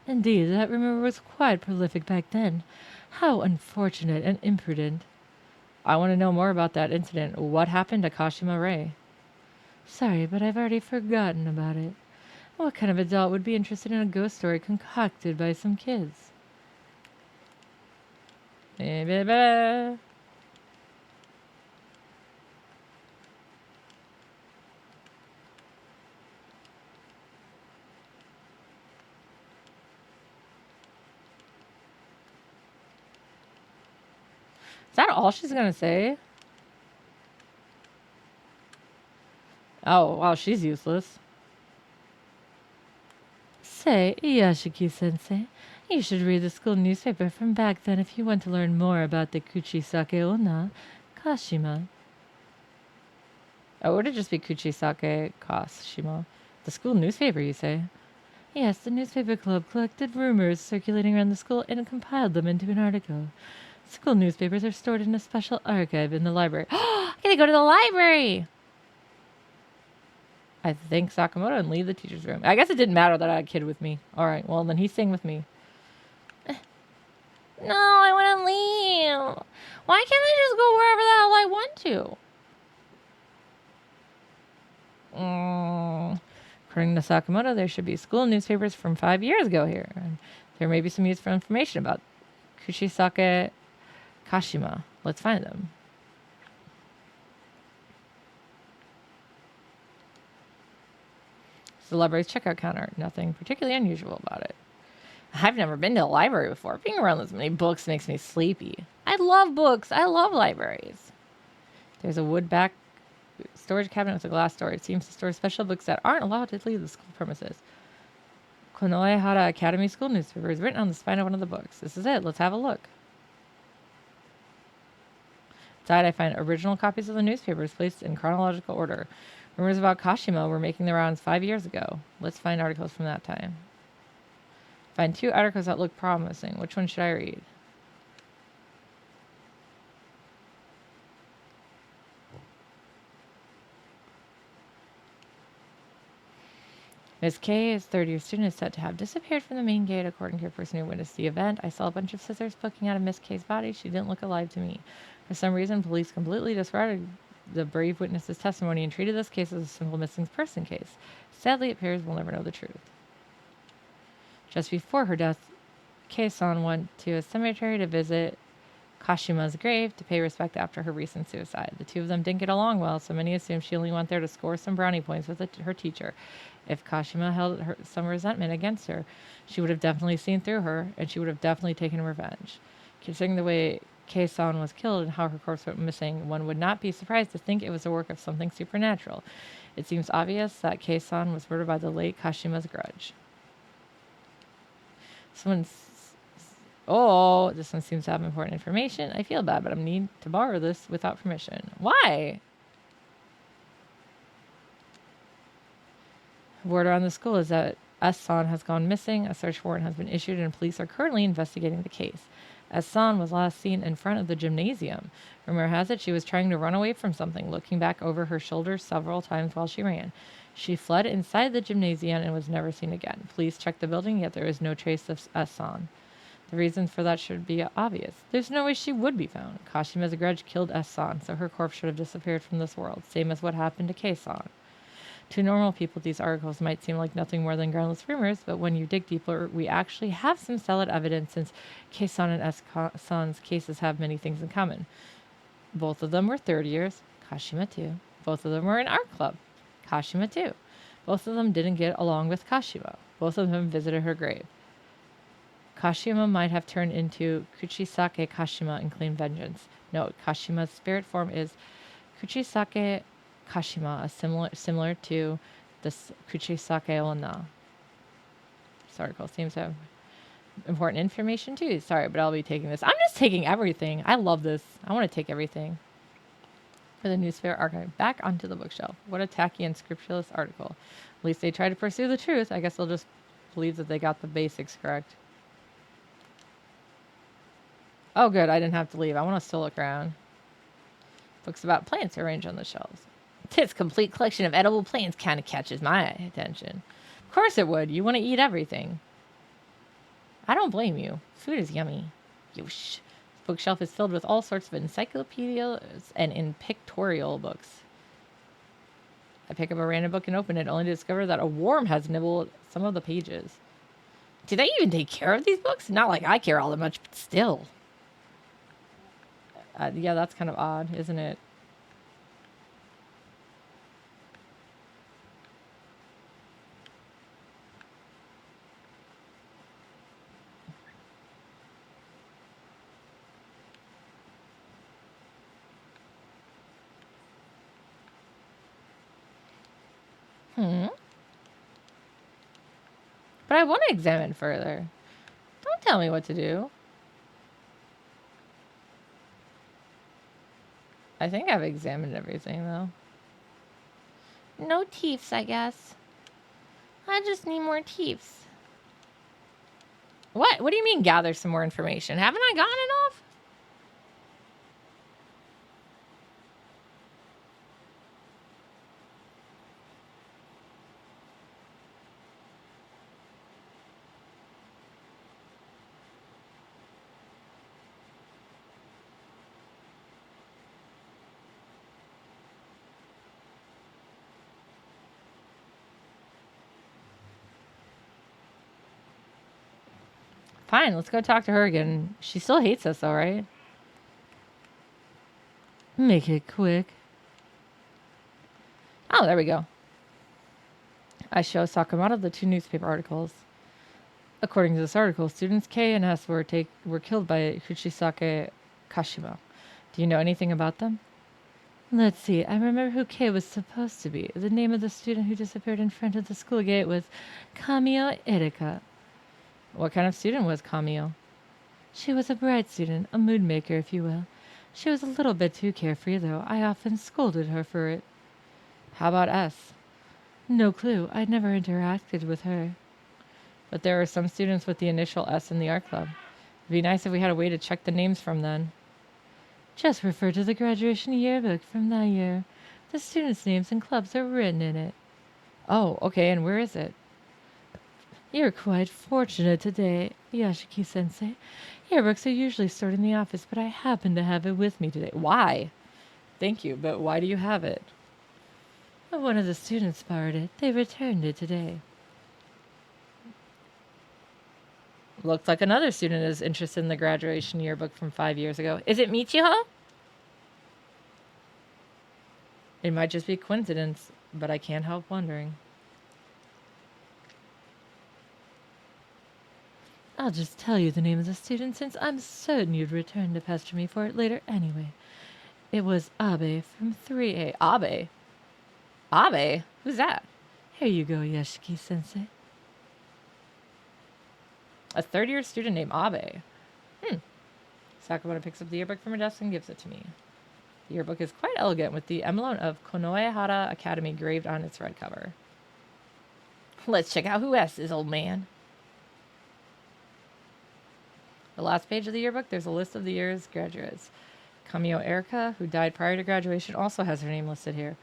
Indeed, that rumor was quite prolific back then. How unfortunate and imprudent. I want to know more about that incident. What happened to Kashima Rei? Sorry, but I've already forgotten about it. What kind of adult would be interested in a ghost story concocted by some kids? Is that all she's gonna say? Oh, wow, she's useless. Say, Yashiki-sensei, you should read the school newspaper from back then if you want to learn more about the Kuchisake Onna, Kashima. Oh, would it just be Kuchisake Kashima? The school newspaper, you say? Yes, the newspaper club collected rumors circulating around the school and compiled them into an article. School newspapers are stored in a special archive in the library. I gotta go to the library! I thank Sakamoto and leave the teacher's room. I guess it didn't matter that I had a kid with me. Alright, well, then he's staying with me. No, I want to leave. Why can't I just go wherever the hell I want to? According to Sakamoto, there should be school newspapers from 5 years ago here. And there may be some useful information about Kuchisake Kashima. Let's find them. It's the library's checkout counter. Nothing particularly unusual about it. I've never been to a library before. Being around this many books makes me sleepy. I love books. I love libraries. There's a wood back storage cabinet with a glass door. It seems to store special books that aren't allowed to leave the school premises. Konoehara Academy School newspaper is written on the spine of one of the books. This is it. Let's have a look. Inside, I find original copies of the newspapers placed in chronological order. Rumors about Kashima were making their rounds 5 years ago. Let's find articles from that time. Find 2 articles that look promising. Which one should I read? Miss K, his third-year student, is said to have disappeared from the main gate. According to a person who witnessed the event, I saw a bunch of scissors poking out of Miss K's body. She didn't look alive to me. For some reason, police completely disregarded the brave witness's testimony and treated this case as a simple missing person case. Sadly, it appears we'll never know the truth. Just before her death, Kei-san went to a cemetery to visit Kashima's grave to pay respect after her recent suicide. The two of them didn't get along well, so many assumed she only went there to score some brownie points with her teacher. If Kashima held some resentment against her, she would have definitely seen through her, and she would have definitely taken revenge. Considering the way Kei-san was killed and how her corpse went missing, one would not be surprised to think it was the work of something supernatural. It seems obvious that Kei-san was murdered by the late Kashima's grudge. Oh, this one seems to have important information. I feel bad, but I need to borrow this without permission. Why? Word around the school is that S-san has gone missing. A search warrant has been issued, and police are currently investigating the case. S-san was last seen in front of the gymnasium. Rumor has it she was trying to run away from something, looking back over her shoulder several times while she ran. She fled inside the gymnasium and was never seen again. Police checked the building, yet there is no trace of S-san. The reasons for that should be obvious. There's no way she would be found. Kashima's grudge killed S-san, so her corpse should have disappeared from this world, same as what happened to Kei-san. To normal people, these articles might seem like nothing more than groundless rumors, but when you dig deeper, we actually have some solid evidence since Kei-san and S-san's cases have many things in common. Both of them were third years, Kashima too. Both of them were in art club, Kashima too. Both of them didn't get along with Kashima. Both of them visited her grave. Kashima might have turned into Kuchisake Kashima and claimed vengeance. Note, Kashima's spirit form is Kuchisake Kashima, similar to the Kuchisake Onna. This article seems to have important information too. Sorry, but I'll be taking this. I'm just taking everything. I love this. I want to take everything. For the newspaper archive, back onto the bookshelf. What a tacky and scrupulous article. At least they try to pursue the truth. I guess they'll just believe that they got the basics correct. Oh, good. I didn't have to leave. I want to still look around. Books about plants arranged on the shelves. This complete collection of edible plants kind of catches my attention. Of course it would. You want to eat everything. I don't blame you. Food is yummy. Yosh. This bookshelf is filled with all sorts of encyclopedias and in pictorial books. I pick up a random book and open it, only to discover that a worm has nibbled some of the pages. Do they even take care of these books? Not like I care all that much, but still. Yeah, that's kind of odd, isn't it? But I want to examine further. Don't tell me what to do. I think I've examined everything, though. No teeths, I guess. I just need more teeths. What? What do you mean gather some more information? Haven't I gotten enough? Fine, let's go talk to her again. She still hates us, though, right? Make it quick. Oh, there we go. I show Sakamoto the 2 newspaper articles. According to this article, students K and S were killed by Kuchisake Kashima. Do you know anything about them? Let's see. I remember who K was supposed to be. The name of the student who disappeared in front of the school gate was Kamio Erika. What kind of student was Kamio? She was a bright student, a mood maker, if you will. She was a little bit too carefree, though. I often scolded her for it. How about S? No clue. I'd never interacted with her. But there are some students with the initial S in the art club. It'd be nice if we had a way to check the names from then. Just refer to the graduation yearbook from that year. The students' names and clubs are written in it. Oh, okay, and where is it? You're quite fortunate today, Yashiki-sensei. Yearbooks are usually stored in the office, but I happen to have it with me today. Why? Thank you, but why do you have it? One of the students borrowed it. They returned it today. Looks like another student is interested in the graduation yearbook from 5 years ago. Is it Michiho? It might just be coincidence, but I can't help wondering. I'll just tell you the name of the student since I'm certain you'd return to pester me for it later anyway. It was Abe from 3A. Abe? Abe? Who's that? Here you go, Yashiki-sensei. A third-year student named Abe. Sakamoto picks up the yearbook from her desk and gives it to me. The yearbook is quite elegant with the emblem of Konoehara Academy engraved on its red cover. Let's check out who S is, old man. The last page of the yearbook, there's a list of the year's graduates. Kamio Erika, who died prior to graduation, also has her name listed here.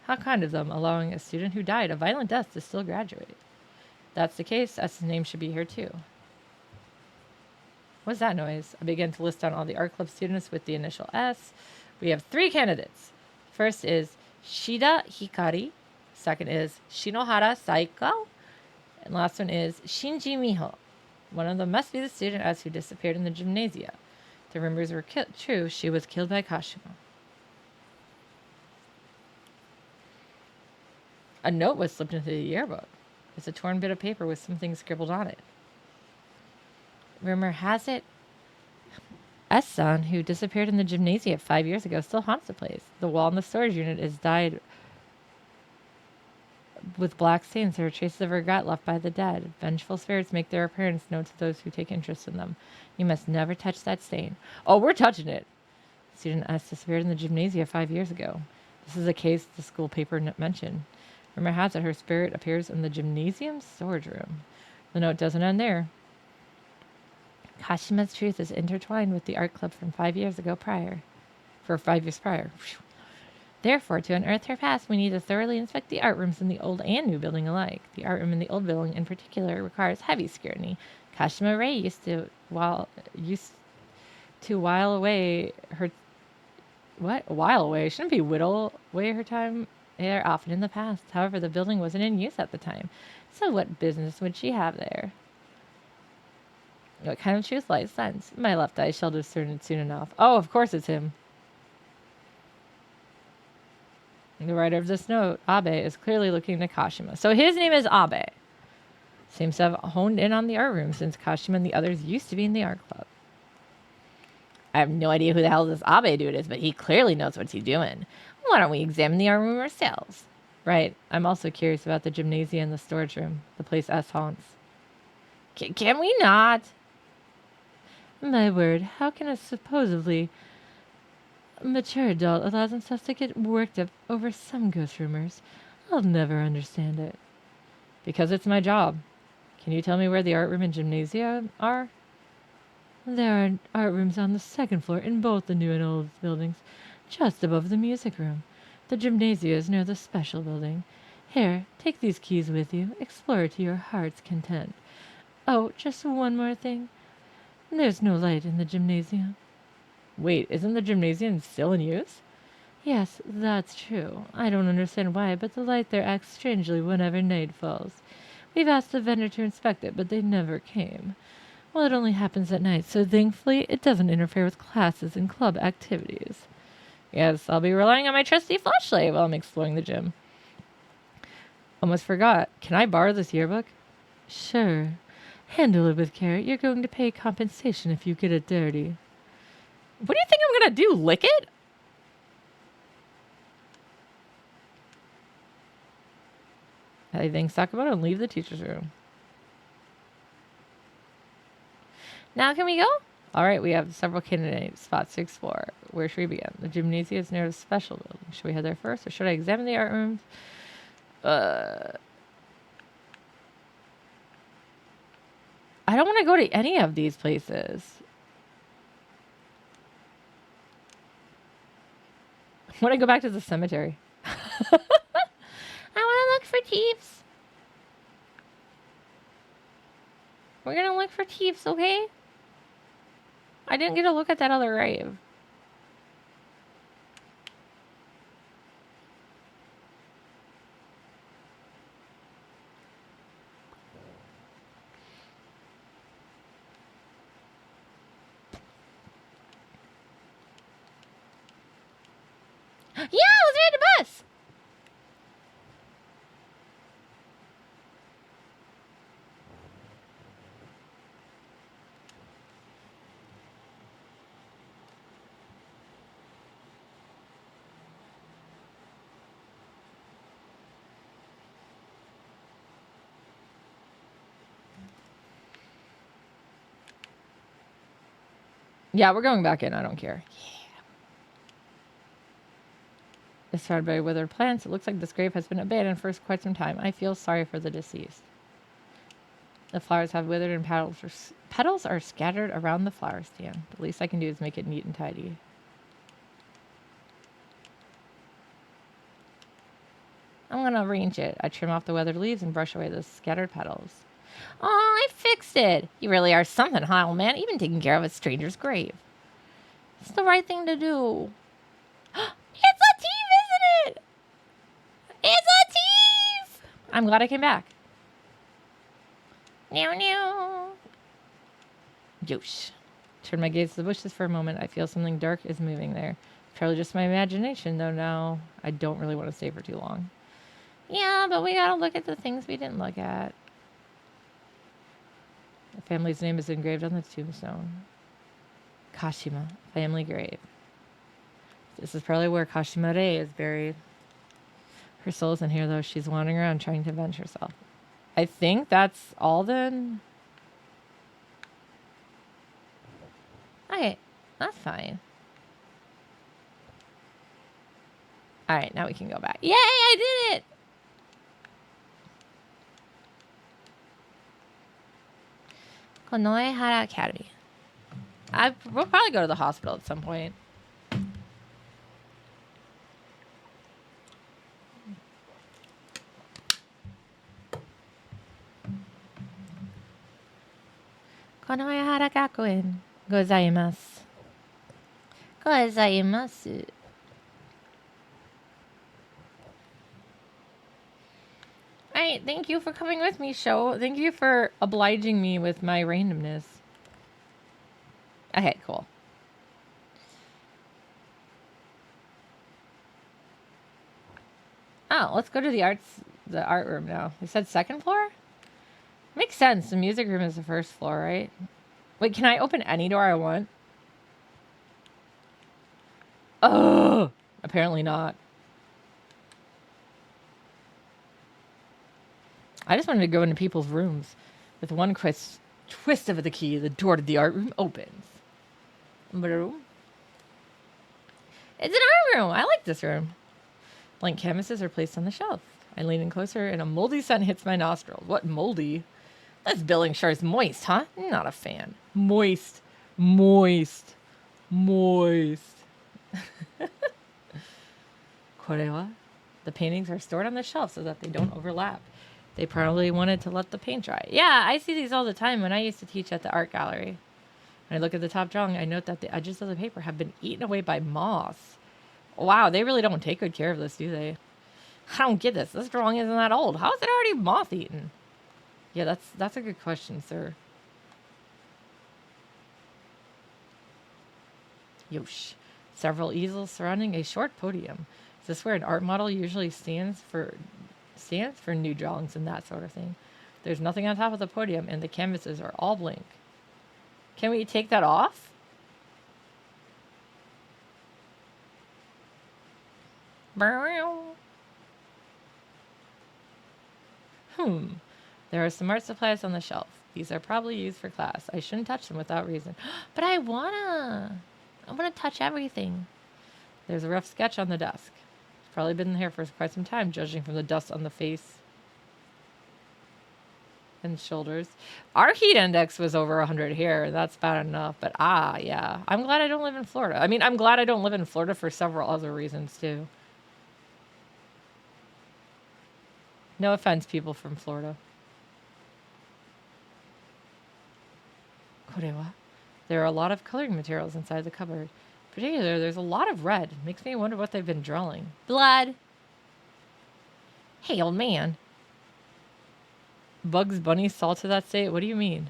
How kind of them, allowing a student who died a violent death to still graduate. If that's the case, S's name should be here too. What's that noise? I begin to list down all the art club students with the initial S. We have 3 candidates. First is Shida Hikari. Second is Shinohara Saiko. And last one is Shinji Miho. One of them must be the student S who disappeared in the gymnasia. The rumors were true. She was killed by Kashima. A note was slipped into the yearbook. It's a torn bit of paper with something scribbled on it. Rumor has it S-san, who disappeared in the gymnasia 5 years ago, still haunts the place. The wall in the storage unit is dyed with black stains. There are traces of regret left by the dead. Vengeful spirits make their appearance known to those who take interest in them. You must never touch that stain. Oh, we're touching it. Student S disappeared in the gymnasia 5 years ago. This is a case the school paper mentioned. Rumor has it her spirit appears in the gymnasium storage room. The note doesn't end there. Kashima's truth is intertwined with the art club from 5 years prior. Therefore, to unearth her past, we need to thoroughly inspect the art rooms in the old and new building alike. The art room in the old building, in particular, requires heavy scrutiny. Kashima Rei used to while away her. What? While away? Shouldn't be whittle away her time there often in the past. However, the building wasn't in use at the time. So what business would she have there? What kind of truth lies sense? My left eye shall discern it soon enough. Oh, of course it's him. The writer of this note, Abe, is clearly looking to Kashima. So his name is Abe. Seems to have honed in on the art room since Kashima and the others used to be in the art club. I have no idea who the hell this Abe dude is, but he clearly knows what he's doing. Why don't we examine the art room ourselves? Right. I'm also curious about the gymnasium and the storage room, the place S haunts. Can we not? My word, how can a supposedly mature adult allow themselves to get worked up over some ghost rumors? I'll never understand it. Because it's my job. Can you tell me where the art room and gymnasium are? There are art rooms on the second floor in both the new and old buildings, just above the music room. The gymnasium is near the special building. Here, take these keys with you. Explore to your heart's content. Oh, just one more thing. There's no light in the gymnasium. Wait, isn't the gymnasium still in use? Yes, that's true. I don't understand why, but the light there acts strangely whenever night falls. We've asked the vendor to inspect it, but they never came. Well, it only happens at night, so thankfully it doesn't interfere with classes and club activities. Yes, I'll be relying on my trusty flashlight while I'm exploring the gym. Almost forgot. Can I borrow this yearbook? Sure. Handle it with care. You're going to pay compensation if you get it dirty. What do you think I'm going to do? Lick it? I think Sakamoto and leave the teacher's room. Now can we go? All right, we have several candidate spots to explore. Where should we begin? The gymnasium is near the special building. Should we head there first, or should I examine the art rooms? I don't want to go to any of these places. I want to go back to the cemetery. I want to look for thieves. We're going to look for thieves, okay? I didn't get to look at that other grave. Yeah, let's ride the bus. Yeah, we're going back in. I don't care. Yeah. It's surrounded by withered plants. It looks like this grave has been abandoned for quite some time. I feel sorry for the deceased. The flowers have withered and petals are scattered around the flower stand. The least I can do is make it neat and tidy. I'm going to arrange it. I trim off the weathered leaves and brush away the scattered petals. Oh, I fixed it. You really are something, huh, old man? Even taking care of a stranger's grave. It's the right thing to do. It's a thief, isn't it? It's a thief! I'm glad I came back. Meow, meow. Yosh. Turn my gaze to the bushes for a moment. I feel something dark is moving there. Probably just my imagination, though now I don't really want to stay for too long. Yeah, but we gotta look at the things we didn't look at. The family's name is engraved on the tombstone. Kashima, family grave. This is probably where Kashima Rei is buried. Her soul's in here, though. She's wandering around trying to avenge herself. I think that's all then. Okay, that's fine. All right, now we can go back. Yay, I did it! Konoehara Academy. We'll probably go to the hospital at some point. Konoehara Gakuen. Gozaimasu. Gozaimasu. right. Thank you for coming with me, show. Thank you for obliging me with my randomness. Okay, cool. Oh, let's go to the art room now. You said second floor? Makes sense. The music room is the first floor, right? Wait, can I open any door I want? Oh, apparently not. I just wanted to go into people's rooms. With one twist of the key, the door to the art room opens. Boom. It's an art room. I like this room. Blank canvases are placed on the shelf. I lean in closer and a moldy scent hits my nostrils. What moldy? This building sure is moist, huh? Not a fan. Moist. Moist. Moist. Korewa? The paintings are stored on the shelf so that they don't overlap. They probably wanted to let the paint dry. Yeah, I see these all the time when I used to teach at the art gallery. When I look at the top drawing, I note that the edges of the paper have been eaten away by moths. Wow, they really don't take good care of this, do they? I don't get this. This drawing isn't that old. How is it already moth-eaten? Yeah, that's a good question, sir. Yosh. Several easels surrounding a short podium. Is this where an art model usually stands for new drawings and that sort of thing? There's nothing on top of the podium, and the canvases are all blank. Can we take that off? There are some art supplies on the shelf. These are probably used for class. I shouldn't touch them without reason. But I wanna touch everything. There's a rough sketch on the desk. It's probably been here for quite some time, judging from the dust on the face and shoulders. Our heat index was over 100 here. That's bad enough. But yeah. I'm glad I don't live in Florida. I mean, I'm glad I don't live in Florida for several other reasons, too. No offense, people from Florida. Korewa? There are a lot of coloring materials inside the cupboard. In particular, there's a lot of red. Makes me wonder what they've been drawing. Blood! Hey, old man. Bugs Bunny salted that state? What do you mean?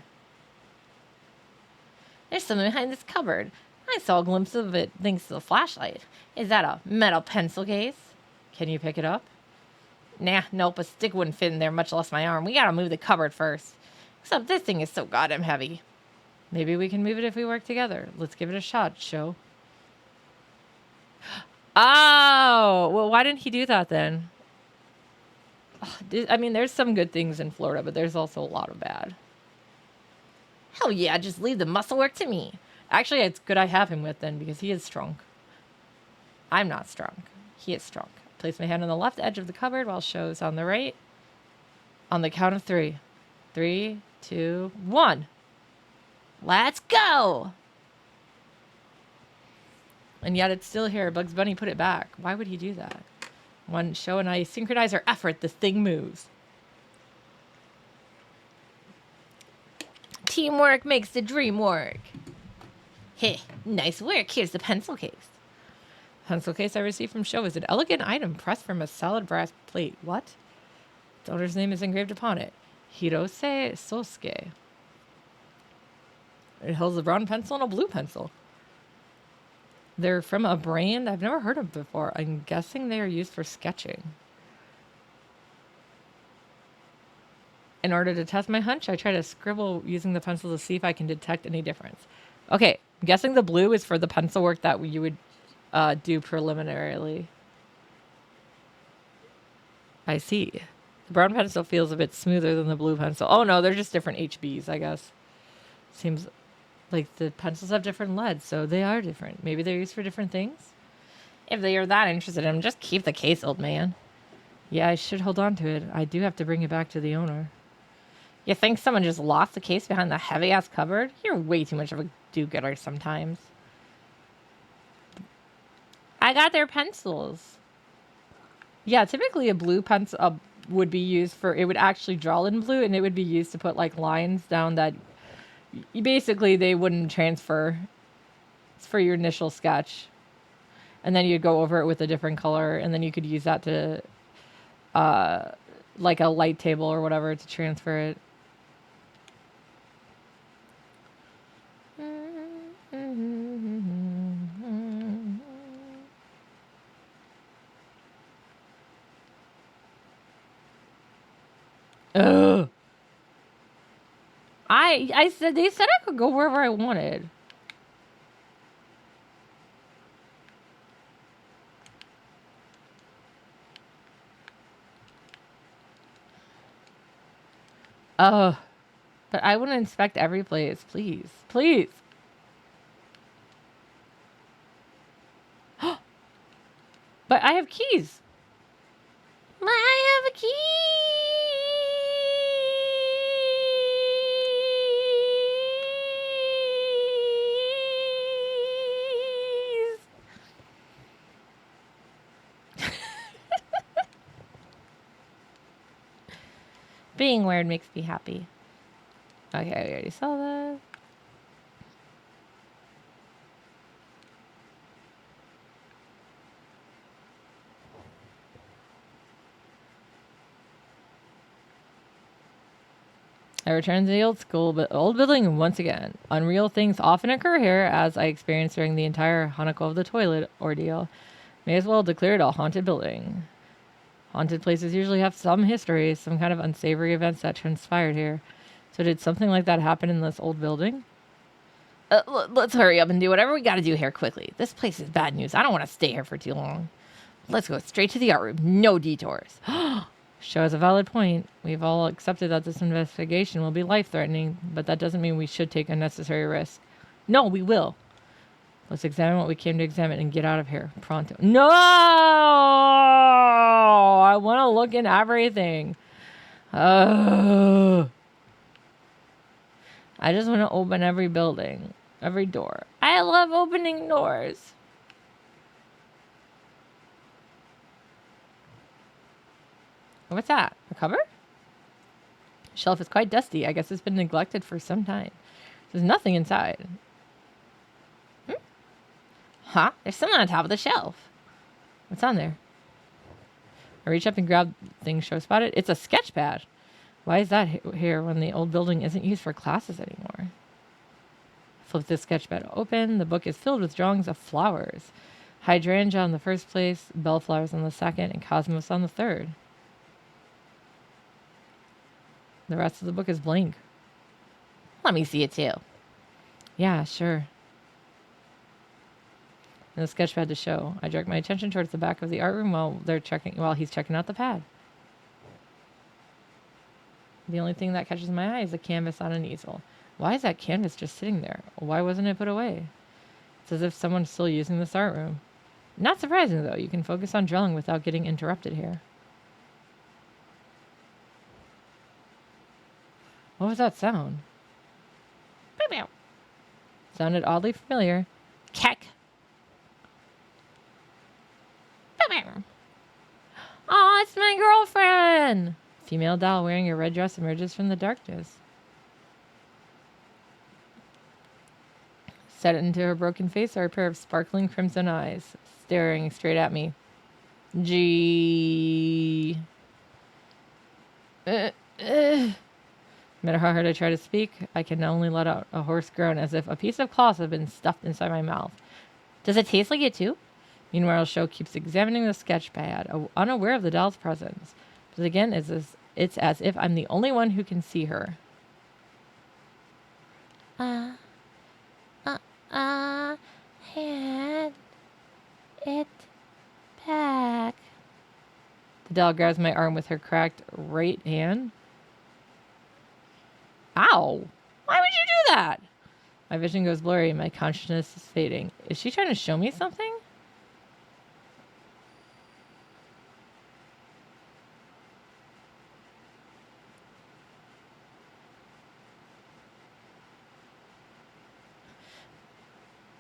There's something behind this cupboard. I saw a glimpse of it thanks to the flashlight. Is that a metal pencil case? Can you pick it up? Nah, nope, a stick wouldn't fit in there, much less my arm. We gotta move the cupboard first. Except this thing is so goddamn heavy. Maybe we can move it if we work together. Let's give it a shot, show. Oh! Well, why didn't he do that then? I mean, there's some good things in Florida, but there's also a lot of bad. Hell yeah, just leave the muscle work to me. Actually, it's good I have him with then, because he is strong. I'm not strong. He is strong. Place my hand on the left edge of the cupboard while shows on the right. On the count of 3. 3, 2, 1. Let's go! And yet it's still here. Bugs Bunny put it back. Why would he do that? When show and I synchronize our effort, this thing moves. Teamwork makes the dream work. Hey, nice work. Here's the pencil case. Pencil case I received from Show is an elegant item pressed from a solid brass plate. What? Its owner's name is engraved upon it. Hirose Sosuke. It holds a brown pencil and a blue pencil. They're from a brand I've never heard of before. I'm guessing they are used for sketching. In order to test my hunch, I try to scribble using the pencil to see if I can detect any difference. Okay, I'm guessing the blue is for the pencil work that you would do preliminarily. I see. The brown pencil feels a bit smoother than the blue pencil. Oh no, they're just different HBs, I guess. Seems like the pencils have different leads, so they are different. Maybe they're used for different things? If they are that interested in them, just keep the case, old man. Yeah, I should hold on to it. I do have to bring it back to the owner. You think someone just lost the case behind the heavy-ass cupboard? You're way too much of a do-gooder sometimes. I got their pencils. Yeah, typically a blue pencil would be used for... It would actually draw in blue, and it would be used to put, like, lines down that... Basically, they wouldn't transfer. It's for your initial sketch. And then you'd go over it with a different color, and then you could use that to like a light table or whatever to transfer it. Ugh. I said they said I could go wherever I wanted. Oh, but I wouldn't inspect every place, please, please. But I have keys. I have a key. Being weird makes me happy. Okay, we already saw that. I returned to the old building once again. Unreal things often occur here, as I experienced during the entire Hanako of the toilet ordeal. May as well declare it a haunted building. Haunted places usually have some history, some kind of unsavory events that transpired here. So did something like that happen in this old building? Let's hurry up and do whatever we gotta do here quickly. This place is bad news. I don't want to stay here for too long. Let's go straight to the art room. No detours. Show has a valid point. We've all accepted that this investigation will be life-threatening, but that doesn't mean we should take unnecessary risks. No, we will. Let's examine what we came to examine and get out of here. Pronto. No! I want to look in everything. I just want to open every building, every door. I love opening doors. What's that? A cupboard? Shelf is quite dusty. I guess it's been neglected for some time. There's nothing inside. Huh? There's something on top of the shelf. What's on there? I reach up and grab things show spotted. It's a sketch pad. Why is that here when the old building isn't used for classes anymore? Flip the sketch pad open. The book is filled with drawings of flowers. Hydrangea on the first place, bellflowers on the second, and cosmos on the third. The rest of the book is blank. Let me see it too. Yeah, sure. And the sketch pad to show. I direct my attention towards the back of the art room while he's checking out the pad. The only thing that catches my eye is a canvas on an easel. Why is that canvas just sitting there? Why wasn't it put away? It's as if someone's still using this art room. Not surprising though. You can focus on drawing without getting interrupted here. What was that sound? Sounded oddly familiar. Keck. Oh, it's my girlfriend! Female doll wearing a red dress emerges from the darkness. Set into her broken face are a pair of sparkling crimson eyes, staring straight at me. Gee. No matter how hard I try to speak, I can only let out a hoarse groan as if a piece of cloth had been stuffed inside my mouth. Does it taste like it too? Meanwhile, Sho keeps examining the sketch pad, unaware of the doll's presence. But again, it's as if I'm the only one who can see her. Hand it back. The doll grabs my arm with her cracked right hand. Ow! Why would you do that? My vision goes blurry and my consciousness is fading. Is she trying to show me something?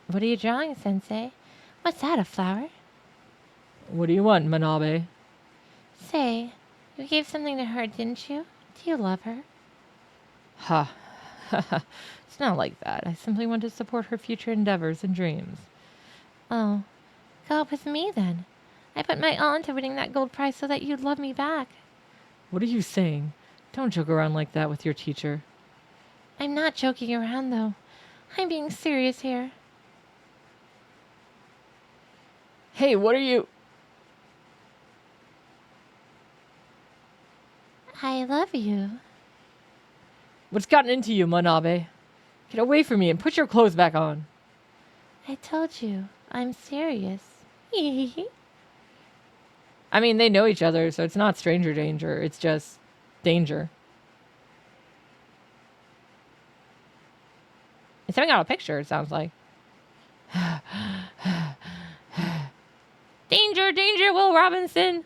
What are you drawing, Sensei? What's that, a flower? What do you want, Manabe? Say, you gave something to her, didn't you? Do you love her? Ha. It's not like that. I simply want to support her future endeavors and dreams. Oh, go with me then. I put my all into winning that gold prize so that you'd love me back. What are you saying? Don't joke around like that with your teacher. I'm not joking around, though. I'm being serious here. Hey, what are you... I love you. What's gotten into you, Manabe? Get away from me and put your clothes back on. I told you, I'm serious. I mean, they know each other, so it's not stranger danger. It's just danger. He's sending out a picture, it sounds like. Danger, danger, Will Robinson!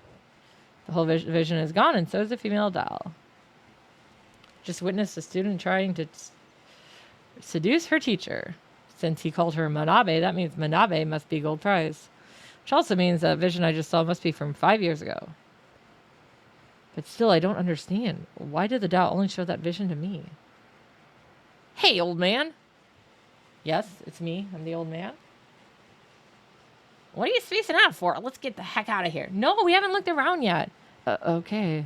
The whole vision is gone, and so is the female doll. Just witnessed a student trying to seduce her teacher. Since he called her Manabe, that means Manabe must be gold prize. Which also means that vision I just saw must be from 5 years ago. But still, I don't understand. Why did the doll only show that vision to me? Hey, old man! Yes, it's me. I'm the old man. What are you spacing out for? Let's get the heck out of here. No, we haven't looked around yet. Okay.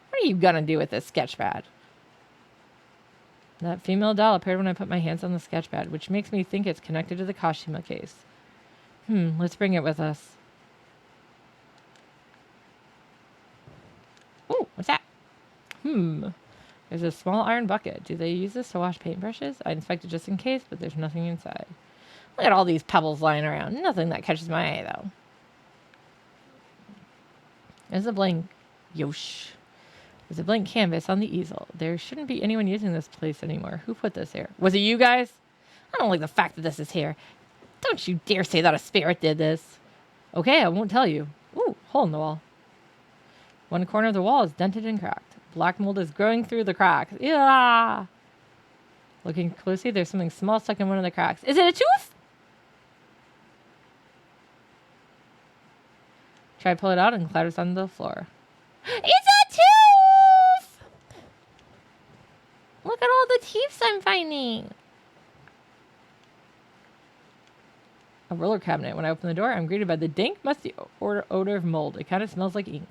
What are you gonna do with this sketchpad? That female doll appeared when I put my hands on the sketchpad, which makes me think it's connected to the Kashima case. Let's bring it with us. Ooh, what's that? There's a small iron bucket. Do they use this to wash paintbrushes? I inspected just in case, but there's nothing inside. Look at all these pebbles lying around. Nothing that catches my eye, though. There's a blank... Yosh. There's a blank canvas on the easel. There shouldn't be anyone using this place anymore. Who put this here? Was it you guys? I don't like the fact that this is here. Don't you dare say that a spirit did this. Okay, I won't tell you. Ooh, hole in the wall. One corner of the wall is dented and cracked. Black mold is growing through the cracks. Yeah. Looking closely, there's something small stuck in one of the cracks. Is it a tooth? Try to pull it out and clatters onto the floor. It's a tooth! Look at all the teeth I'm finding. A roller cabinet. When I open the door, I'm greeted by the dank, musty odor of mold. It kind of smells like ink.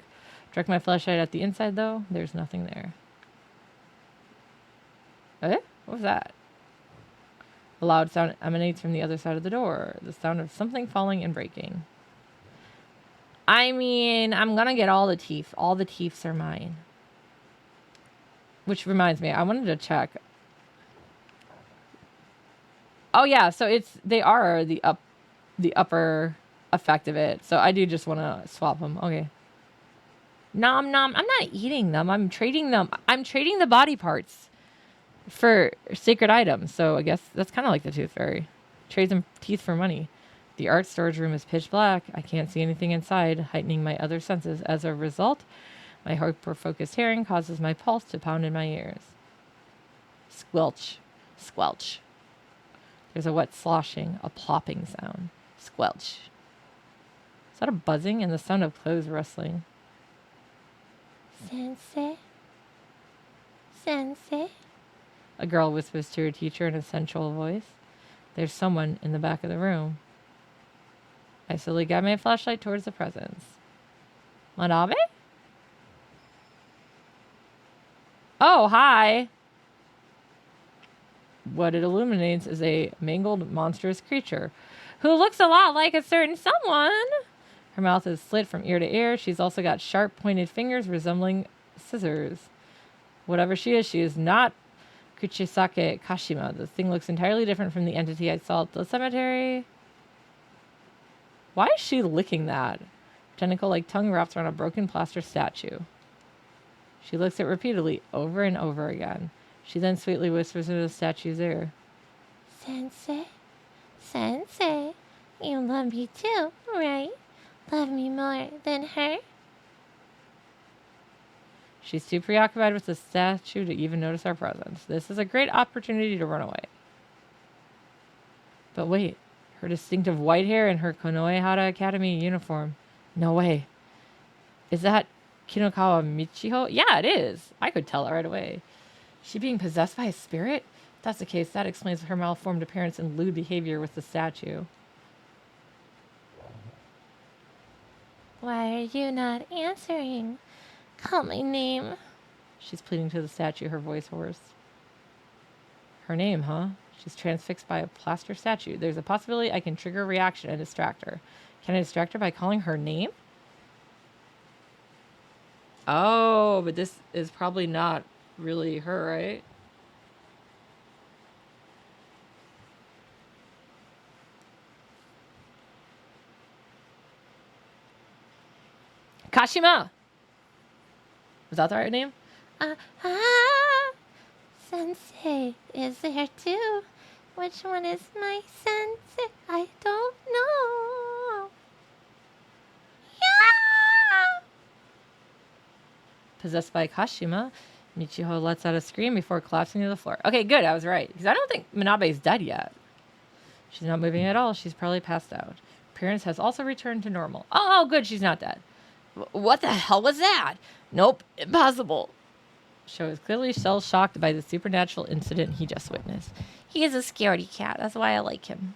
Direct my flashlight at the inside, though. There's nothing there. Eh? What was that? A loud sound emanates from the other side of the door. The sound of something falling and breaking. I mean, I'm gonna get all the teeth. All the teeths are mine. Which reminds me, I wanted to check. Oh yeah, so they are the upper effect of it. So I do just want to swap them. Okay. Nom nom. I'm not eating them. I'm trading them. I'm trading the body parts for sacred items. So I guess that's kind of like the Tooth Fairy. Trades them teeth for money. The art storage room is pitch black. I can't see anything inside, heightening my other senses. As a result, my hyper-focused hearing causes my pulse to pound in my ears. Squelch. Squelch. There's a wet sloshing, a plopping sound. Squelch. Is that a buzzing and the sound of clothes rustling? Sensei? Sensei? A girl whispers to her teacher in a sensual voice. There's someone in the back of the room. I slowly guide my flashlight towards the presence. Manabe? Oh, hi. What it illuminates is a mangled, monstrous creature who looks a lot like a certain someone. Her mouth is slit from ear to ear. She's also got sharp, pointed fingers resembling scissors. Whatever she is not Kuchisake Kashima. The thing looks entirely different from the entity I saw at the cemetery. Why is she licking that? Tentacle-like tongue wrapped around a broken plaster statue. She licks it repeatedly, over and over again. She then sweetly whispers into the statue's ear. Sensei? Sensei? You love me too, right? Love me more than her? She's too preoccupied with the statue to even notice our presence. This is a great opportunity to run away. But wait, her distinctive white hair and her Konoehara Academy uniform. No way. Is that Kinokawa Michiho? Yeah, it is. I could tell it right away. She being possessed by a spirit? If that's the case, that explains her malformed appearance and lewd behavior with the statue. Why are you not answering? Call my name. She's pleading to the statue, her voice hoarse. Her name, huh? She's transfixed by a plaster statue. There's a possibility I can trigger a reaction and distract her. Can I distract her by calling her name? Oh, but this is probably not really her, right? Kashima! Was that the right name? Sensei is there too. Which one is my sensei? I don't know. Yeah! Possessed by Kashima, Michiho lets out a scream before collapsing to the floor. Okay, good. I was right. Because I don't think Minabe's dead yet. She's not moving at all. She's probably passed out. Appearance has also returned to normal. Oh, good. She's not dead. What the hell was that? Nope. Impossible. Sho is clearly shell-shocked by the supernatural incident he just witnessed. He is a scaredy cat. That's why I like him.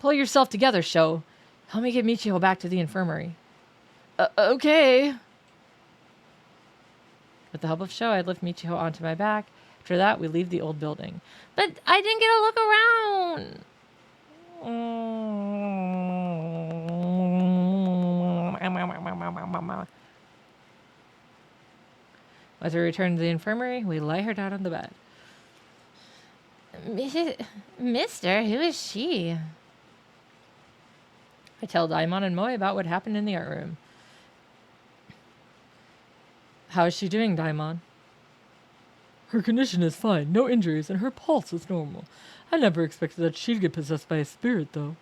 Pull yourself together, Sho. Help me get Michiho back to the infirmary. Okay. With the help of Sho, I lift Michiho onto my back. After that, we leave the old building. But I didn't get a look around. As we return to the infirmary, we lay her down on the bed. Mister, who is she? I tell Daimon and Moe about what happened in the art room. How is she doing, Daimon? Her condition is fine, no injuries, and her pulse is normal. I never expected that she'd get possessed by a spirit, though.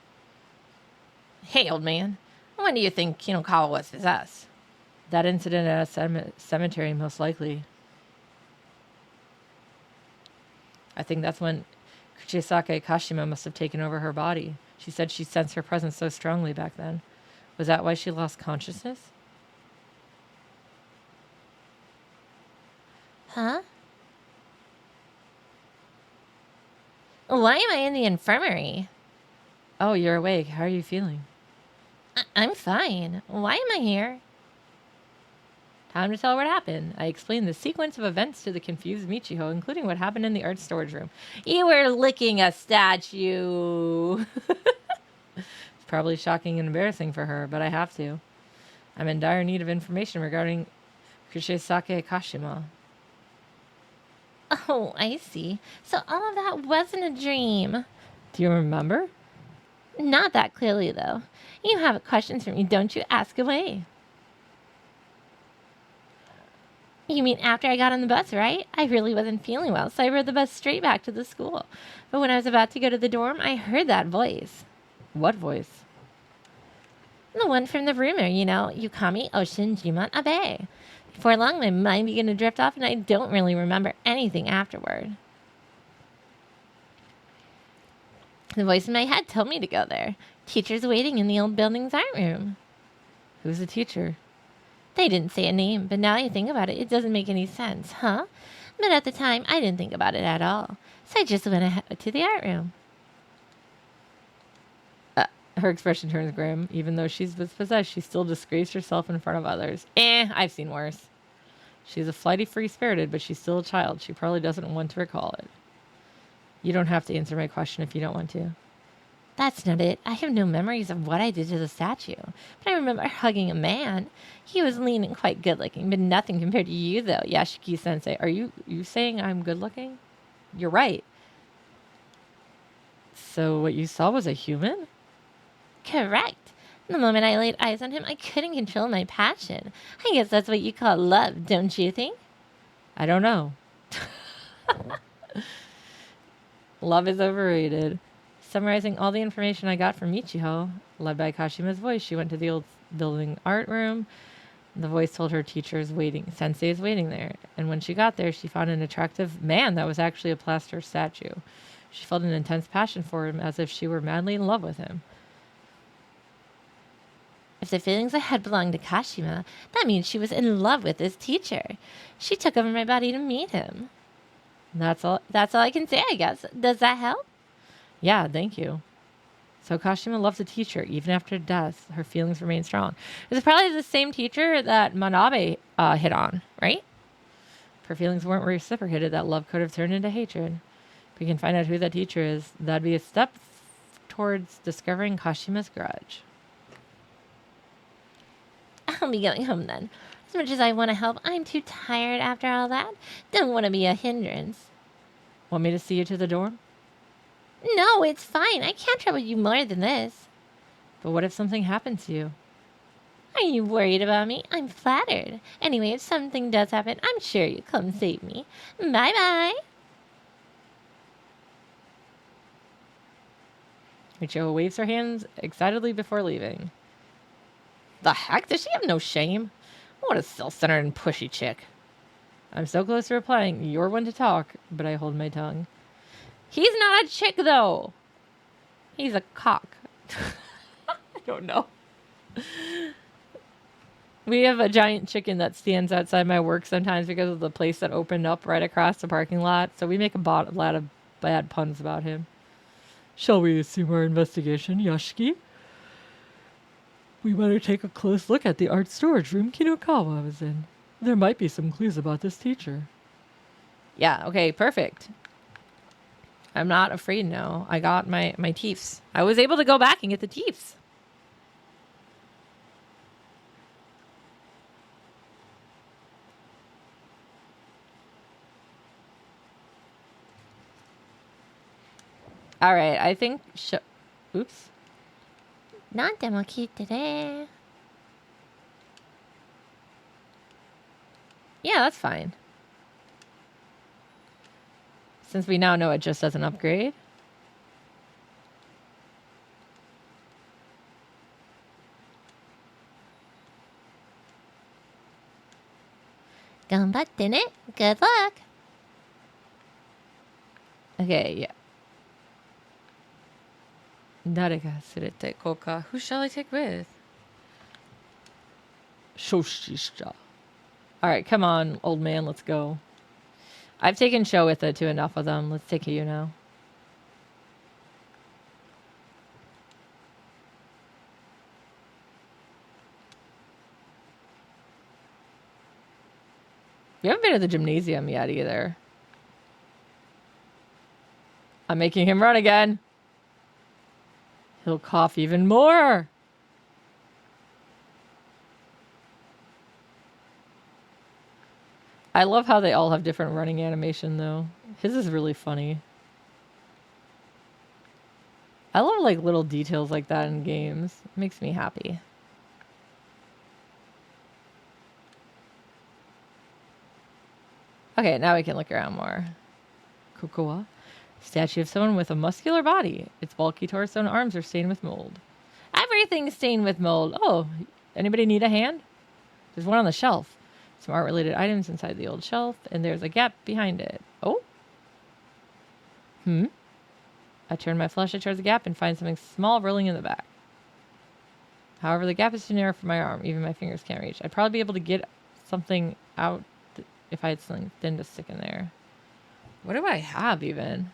Hey, old man. When do you think Kinokawa was possessed? That incident at a cemetery, most likely. I think that's when Kuchisake Kashima must have taken over her body. She said she sensed her presence so strongly back then. Was that why she lost consciousness? Huh? Why am I in the infirmary? Oh, you're awake. How are you feeling? I'm fine. Why am I here? Time to tell what happened. I explained the sequence of events to the confused Michiho, including what happened in the art storage room. You were licking a statue. It's probably shocking and embarrassing for her, but I have to. I'm in dire need of information regarding Kuchisake Kashima. Oh, I see. So all of that wasn't a dream. Do you remember? Not that clearly, though. You have questions for me, don't you? Ask away. You mean after I got on the bus, right? I really wasn't feeling well, so I rode the bus straight back to the school. But when I was about to go to the dorm, I heard that voice. What voice? The one from the rumor, Yukami Ocean Jiman Abe. Before long, my mind began to drift off, and I don't really remember anything afterward. The voice in my head told me to go there. Teacher's waiting in the old building's art room. Who's the teacher? They didn't say a name, but now I think about it, it doesn't make any sense, huh? But at the time, I didn't think about it at all. So I just went ahead to the art room. Her expression turns grim. Even though she's possessed, she still disgraced herself in front of others. I've seen worse. She's a flighty, free-spirited, but she's still a child. She probably doesn't want to recall it. You don't have to answer my question if you don't want to. That's not it. I have no memories of what I did to the statue. But I remember hugging a man. He was lean and quite good-looking, but nothing compared to you, though, Yashiki-sensei. Are you saying I'm good-looking? You're right. So what you saw was a human? Correct. The moment I laid eyes on him, I couldn't control my passion. I guess that's what you call love, don't you think? I don't know. Love is overrated. Summarizing all the information I got from Michiho, led by Kashima's voice, she went to the old building art room. The voice told her teacher is waiting. Sensei is waiting there. And when she got there, she found an attractive man that was actually a plaster statue. She felt an intense passion for him, as if she were madly in love with him. If the feelings I had belonged to Kashima, that means she was in love with this teacher. She took over my body to meet him. That's all I can say, I guess. Does that help? Yeah, thank you. So Kashima loves the teacher. Even after death, her feelings remain strong. This is probably the same teacher that Manabe hit on, right? If her feelings weren't reciprocated, that love could have turned into hatred. If we can find out who that teacher is, that'd be a step towards discovering Kashima's grudge. I'll be going home then. As much as I want to help, I'm too tired after all that. Don't want to be a hindrance. Want me to see you to the dorm? No, it's fine. I can't trouble you more than this. But what if something happened to you? Are you worried about me? I'm flattered. Anyway, if something does happen, I'm sure you'll come save me. Bye-bye. Michio waves her hands excitedly before leaving. The heck? Does she have no shame? What a self-centered and pushy chick. I'm so close to replying, you're one to talk, but I hold my tongue. He's not a chick, though. He's a cock. I don't know. We have a giant chicken that stands outside my work sometimes because of the place that opened up right across the parking lot. So we make a lot of bad puns about him. Shall we assume our investigation, Yashiki? We better take a close look at the art storage room Kinokawa was in. There might be some clues about this teacher. Yeah, okay, perfect. I'm not afraid now. I got my teeths. I was able to go back and get the teeths. All right, I think... Oops. なんでも聞いてね. Yeah, that's fine. Since we now know it just doesn't upgrade. Ganbatte ne. Good luck. Okay, yeah. Narega surete koka. Who shall I take with? Shoshisha. All right, come on, old man, let's go. I've taken Sho with it to enough of them. Let's take you now. We haven't been to the gymnasium yet either. I'm making him run again. He'll cough even more. I love how they all have different running animation, though. His is really funny. I love, like, little details like that in games. It makes me happy. Okay, now we can look around more. Kokoa. Statue of someone with a muscular body. Its bulky torso and arms are stained with mold. Everything's stained with mold. Oh, anybody need a hand? There's one on the shelf. Some art-related items inside the old shelf, and there's a gap behind it. Oh? I turn my flashlight towards the gap and find something small rolling in the back. However, the gap is too narrow for my arm. Even my fingers can't reach. I'd probably be able to get something out if I had something thin to stick in there. What do I have, even?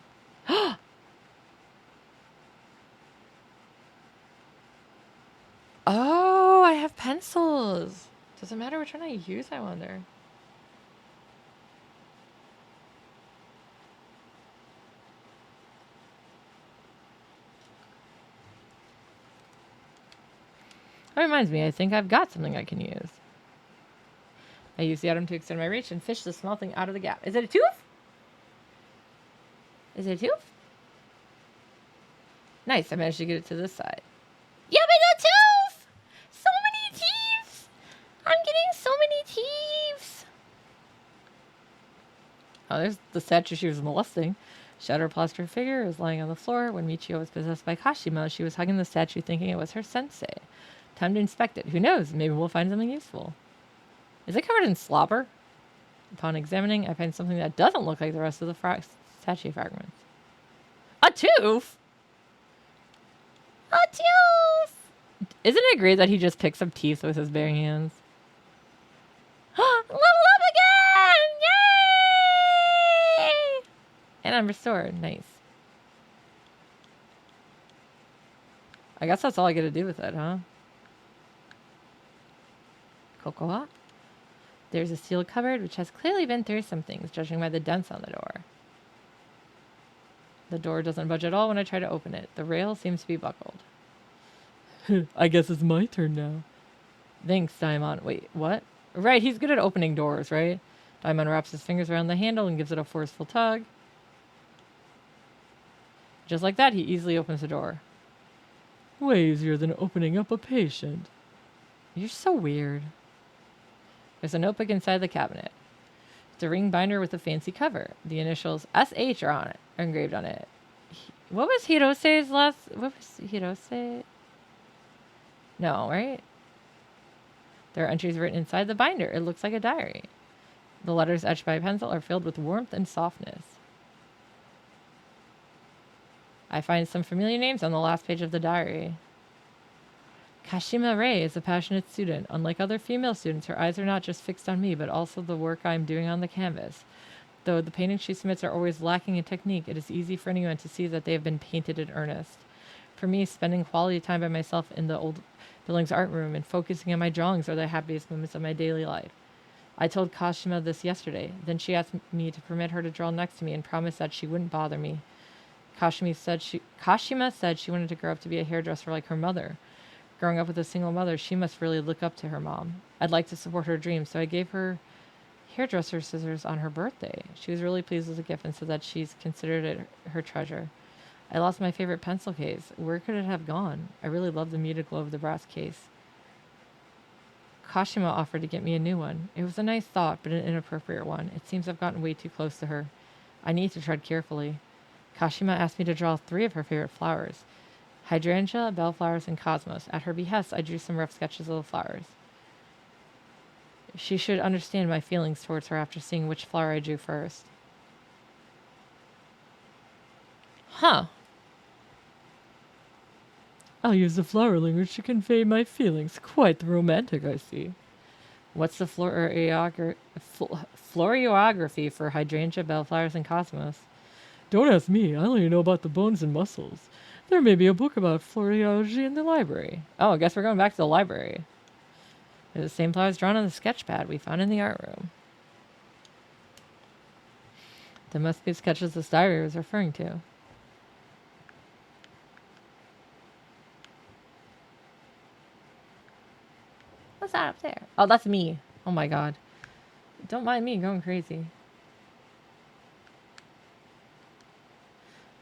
Oh, I have pencils. Does it matter which one I use, I wonder? That reminds me, I think I've got something I can use. I use the item to extend my reach and fish the small thing out of the gap. Is it a tooth? Is it a tooth? Nice, I managed to get it to this side. Yeah, but no tooth! So many teeth! I'm getting so many teeth! Oh, there's the statue she was molesting. Shattered plaster figure was lying on the floor. When Michio was possessed by Kashima, she was hugging the statue thinking it was her sensei. Time to inspect it. Who knows? Maybe we'll find something useful. Is it covered in slobber? Upon examining, I find something that doesn't look like the rest of the statue fragments. A tooth? A tooth! Isn't it great that he just picks up teeth with his bare hands? Level up again! Yay! And I'm restored. Nice. I guess that's all I get to do with it, huh? Cocoa? There's a sealed cupboard which has clearly been through some things, judging by the dents on the door. The door doesn't budge at all when I try to open it. The rail seems to be buckled. I guess it's my turn now. Thanks, Daimon. Wait, what? Right, he's good at opening doors, right? Daimon wraps his fingers around the handle and gives it a forceful tug. Just like that, he easily opens the door. Way easier than opening up a patient. You're so weird. There's a notebook inside the cabinet. It's a ring binder with a fancy cover. The initials SH are engraved on it. What was Hirose's last? What was Hirose? No, right? There are entries written inside the binder. It looks like a diary. The letters etched by pencil are filled with warmth and softness. I find some familiar names on the last page of the diary. Kashima Rei is a passionate student. Unlike other female students, her eyes are not just fixed on me, but also the work I am doing on the canvas. Though the paintings she submits are always lacking in technique, it is easy for anyone to see that they have been painted in earnest. For me, spending quality time by myself in the old building's art room and focusing on my drawings are the happiest moments of my daily life. I told Kashima this yesterday. Then she asked me to permit her to draw next to me and promised that she wouldn't bother me. Kashima said she wanted to grow up to be a hairdresser like her mother. Growing up with a single mother, she must really look up to her mom. I'd like to support her dreams, so I gave her hairdresser scissors on her birthday. She was really pleased with the gift and said that she's considered it her treasure. I lost my favorite pencil case. Where could it have gone? I really love the muted glow of the brass case. Kashima offered to get me a new one. It was a nice thought, but an inappropriate one. It seems I've gotten way too close to her. I need to tread carefully. Kashima asked me to draw 3 of her favorite flowers: hydrangea, bellflowers, and cosmos. At her behest, I drew some rough sketches of the flowers. She should understand my feelings towards her after seeing which flower I drew first. Huh. I'll use the flower language to convey my feelings. Quite the romantic, I see. What's the floriography for hydrangea, bellflowers, and cosmos? Don't ask me. I only know about the bones and muscles. There may be a book about floriology in the library. Oh, I guess we're going back to the library. They're the same flowers drawn on the sketch pad we found in the art room. There must be sketches this diary was referring to. What's that up there? Oh, that's me. Oh my god. Don't mind me going crazy.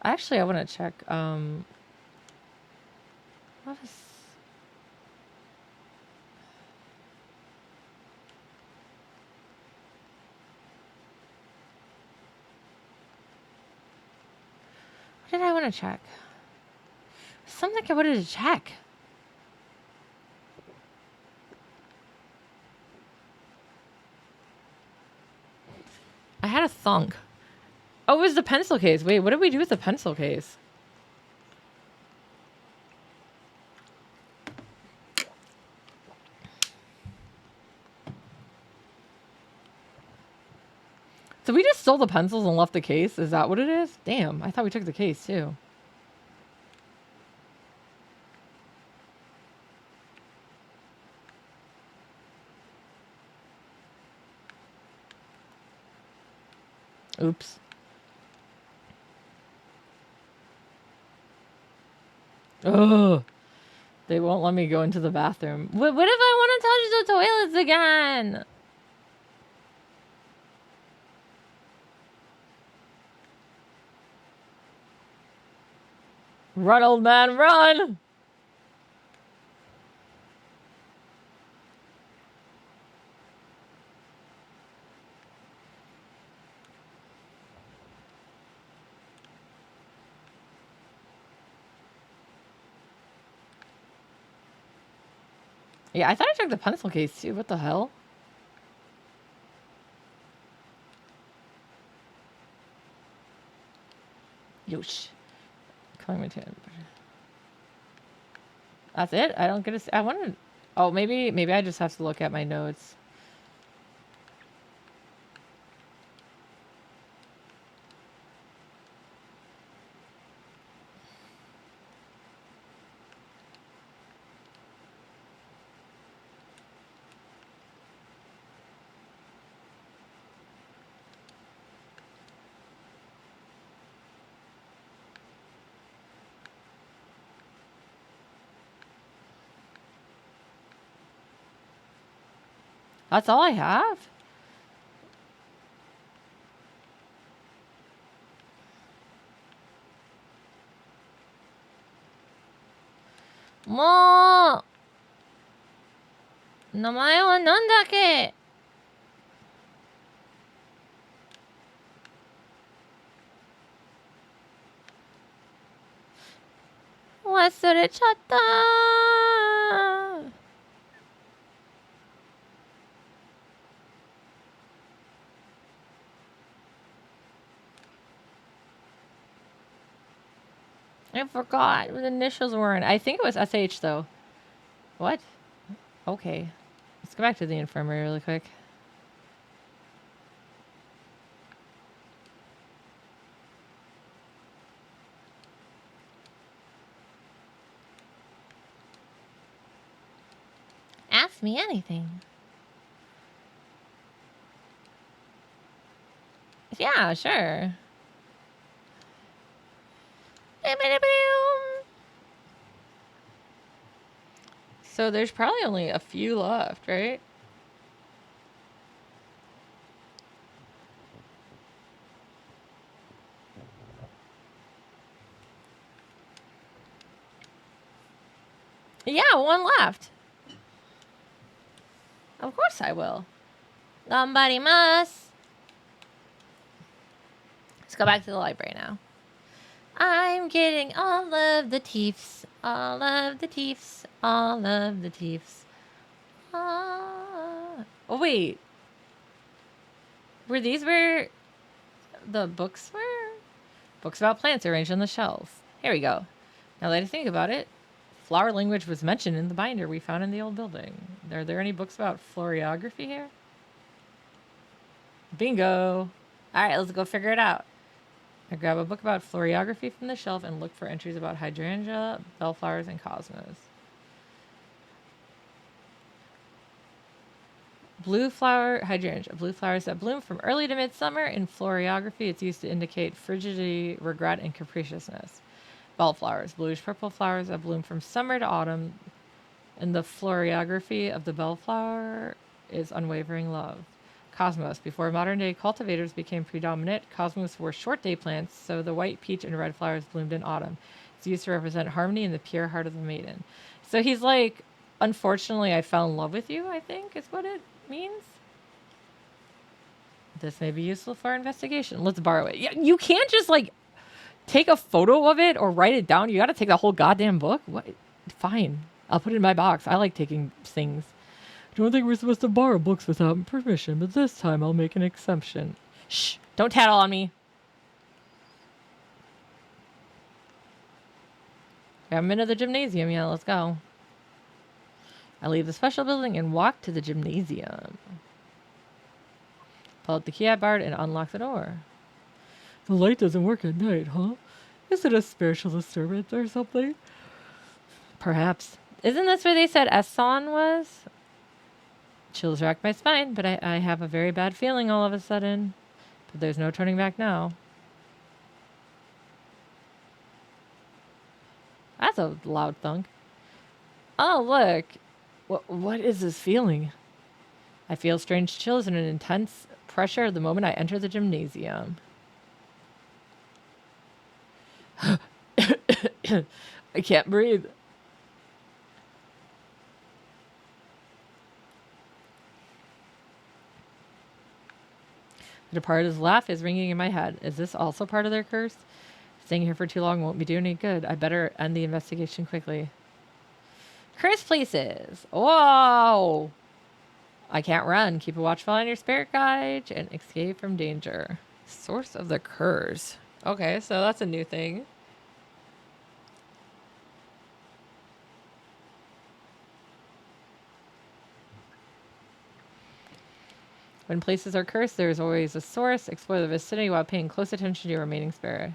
Actually, I want to check. What is... What did I want to check? Something I wanted to check. I had a thunk. Oh, it was the pencil case. Wait, what did we do with the pencil case? So we just stole the pencils and left the case? Is that what it is? Damn, I thought we took the case too. Oops. Ugh. They won't let me go into the bathroom. What if I want to touch the toilets again? Run, old man, run! Yeah, I thought I took the pencil case too. What the hell? Yosh. Clementine. That's it? I don't get to... I wanted... Oh, maybe I just have to look at my notes. That's all I have? Mo! 名前はなんだっけ？忘れちゃった。I forgot what the initials were in. I think it was SH though. What? Okay. Let's go back to the infirmary really quick. Ask me anything. Yeah, sure. So there's probably only a few left, right? Yeah, one left. Of course I will. Gambarimasu. Let's go back to the library now. I'm getting all of the teeths. All of the teeths. All of the teeths. Ah. Oh, wait. Were these where the books were? Books about plants arranged on the shelves. Here we go. Now that I think about it, flower language was mentioned in the binder we found in the old building. Are there any books about florography here? Bingo. All right, let's go figure it out. I grab a book about florography from the shelf and look for entries about hydrangea, bellflowers, and cosmos. Blue flower hydrangea. Blue flowers that bloom from early to midsummer. In florography, it's used to indicate frigidity, regret, and capriciousness. Bellflowers. Bluish purple flowers that bloom from summer to autumn. In the florography of the bellflower is unwavering love. Cosmos. Before modern day cultivators became predominant, cosmos were short day plants, so the white, peach, and red flowers bloomed in autumn. It's used to represent harmony and the pure heart of the maiden. So he's like, unfortunately, I fell in love with you, I think is what it means. This may be useful for our investigation. Let's borrow it. You can't just like take a photo of it or write it down. You got to take the whole goddamn book. What? Fine. I'll put it in my box. I like taking things. I don't think we're supposed to borrow books without permission, but this time I'll make an exception. Shh! Don't tattle on me. I'm into the gymnasium. Yeah, let's go. I leave the special building and walk to the gymnasium. Pull out the key I borrowed and unlock the door. The light doesn't work at night, huh? Is it a spiritual disturbance or something? Perhaps. Isn't this where they said Esson was? Chills rack my spine, but I have a very bad feeling all of a sudden. But there's no turning back now. That's a loud thunk. Oh, look. What is this feeling? I feel strange chills and an intense pressure the moment I enter the gymnasium. I can't breathe. The departed's laugh is ringing in my head. Is this also part of their curse? Staying here for too long won't be doing any good. I better end the investigation quickly. Cursed places. Whoa! I can't run. Keep a watchful eye on your spirit guide and escape from danger. Source of the curse. Okay, so that's a new thing. When places are cursed, there is always a source. Explore the vicinity while paying close attention to your remaining spirit.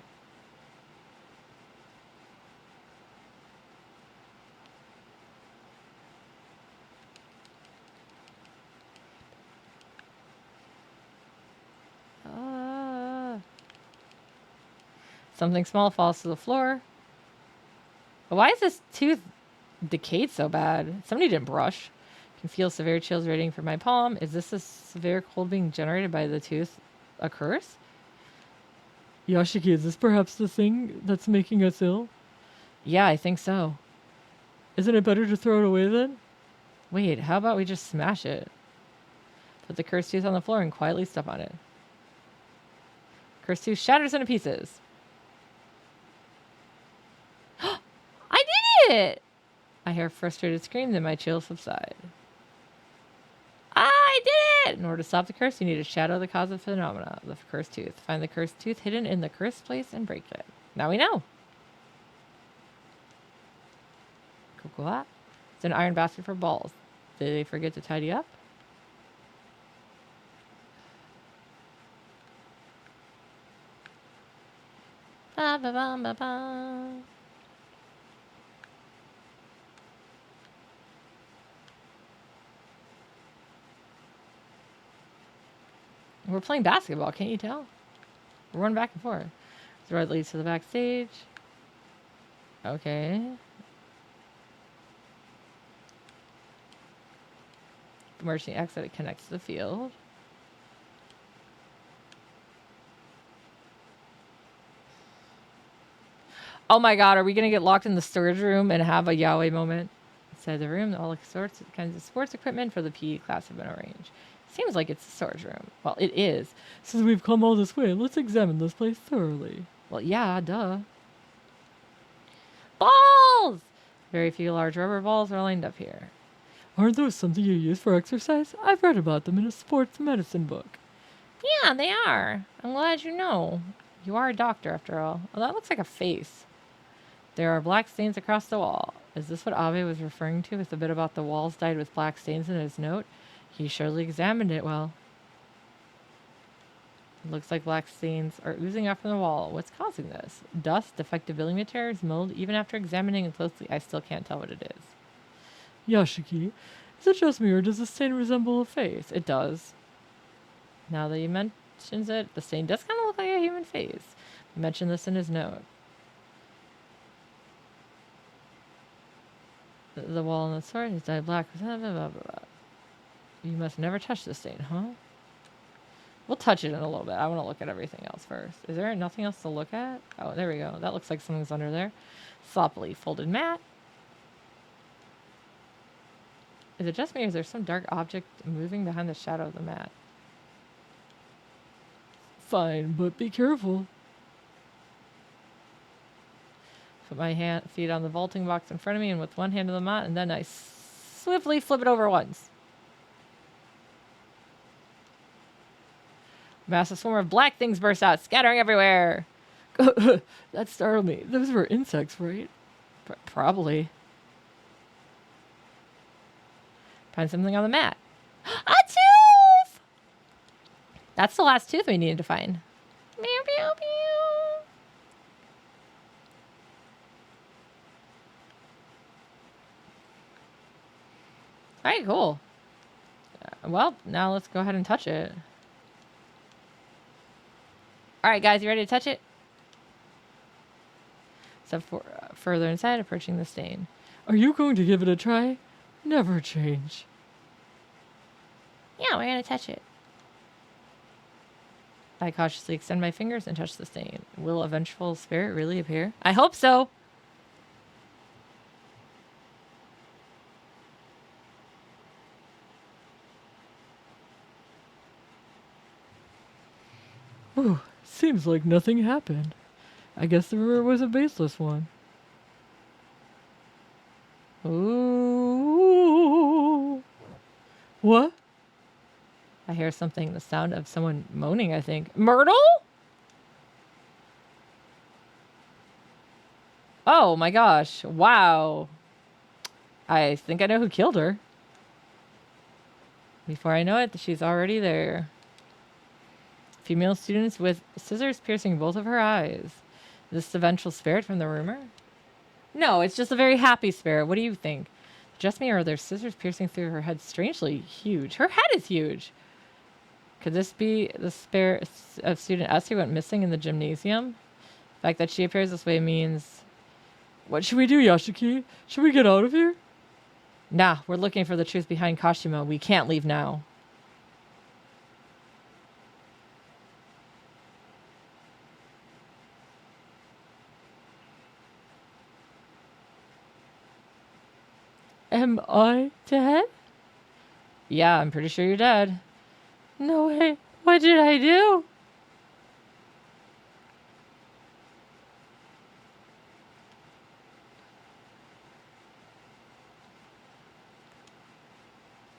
Something small falls to the floor. Why is this tooth decayed so bad? Somebody didn't brush. Can feel severe chills radiating from my palm. Is this a severe cold being generated by the tooth? A curse? Yashiki, is this perhaps the thing that's making us ill? Yeah, I think so. Isn't it better to throw it away then? Wait, how about we just smash it? Put the cursed tooth on the floor and quietly step on it. Cursed tooth shatters into pieces. I did it! I hear a frustrated scream, then my chills subside. I did it! In order to stop the curse, you need to shadow the cause of the phenomena, the cursed tooth. Find the cursed tooth hidden in the cursed place and break it. Now we know. Cool. It's an iron basket for balls. Did they forget to tidy up? Ba, ba, ba, ba, ba. We're playing basketball, can't you tell? We're running back and forth. The road leads to the backstage. Okay. Emergency exit, it connects to the field. Oh my god, are we gonna get locked in the storage room and have a yaoi moment? Inside the room, all sorts of kinds of sports equipment for the PE class have been arranged. Seems like it's a storage room. Well, it is. Since we've come all this way, let's examine this place thoroughly. Well, yeah, duh. Balls! Very few large rubber balls are lined up here. Aren't those something you use for exercise? I've read about them in a sports medicine book. Yeah, they are. I'm glad you know. You are a doctor, after all. Oh, that looks like a face. There are black stains across the wall. Is this what Abe was referring to with the bit about the walls dyed with black stains in his note? He surely examined it well. It looks like black stains are oozing up from the wall. What's causing this? Dust, defective building materials, mold. Even after examining it closely, I still can't tell what it is. Yashiki, is it just me or does the stain resemble a face? It does. Now that you mentions it, the stain does kind of look like a human face. He mentioned this in his note. The wall on the sword is dyed black. Blah, blah, blah, blah. You must never touch the stain, huh? We'll touch it in a little bit. I want to look at everything else first. Is there nothing else to look at? Oh, there we go. That looks like something's under there. Sloppily folded mat. Is it just me or is there some dark object moving behind the shadow of the mat? Fine, but be careful. Put my feet on the vaulting box in front of me and with one hand on the mat, and then I swiftly flip it over once. Massive swarm of black things burst out, scattering everywhere. That startled me. Those were insects, right? Probably. Find something on the mat. A tooth! That's the last tooth we needed to find. Meow, meow, meow. All right, cool. Well, now let's go ahead and touch it. All right, guys, you ready to touch it? Step further inside, approaching the stain. Are you going to give it a try? Never change. Yeah, we're going to touch it. I cautiously extend my fingers and touch the stain. Will a vengeful spirit really appear? I hope so. Whew, seems like nothing happened. I guess the rumor was a baseless one. Ooh. What? I hear something, the sound of someone moaning, I think. Myrtle? Oh my gosh. Wow. I think I know who killed her. Before I know it, she's already there. Female students with scissors piercing both of her eyes. Is this the vengeful spirit from the rumor? No, it's just a very happy spirit. What do you think? Just me, or are there scissors piercing through her head? Strangely huge. Her head is huge. Could this be the spirit of student S who went missing in the gymnasium? The fact that she appears this way means... What should we do, Yashiki? Should we get out of here? Nah, we're looking for the truth behind Kashima. We can't leave now. Am I dead? Yeah, I'm pretty sure you're dead. No way. What did I do?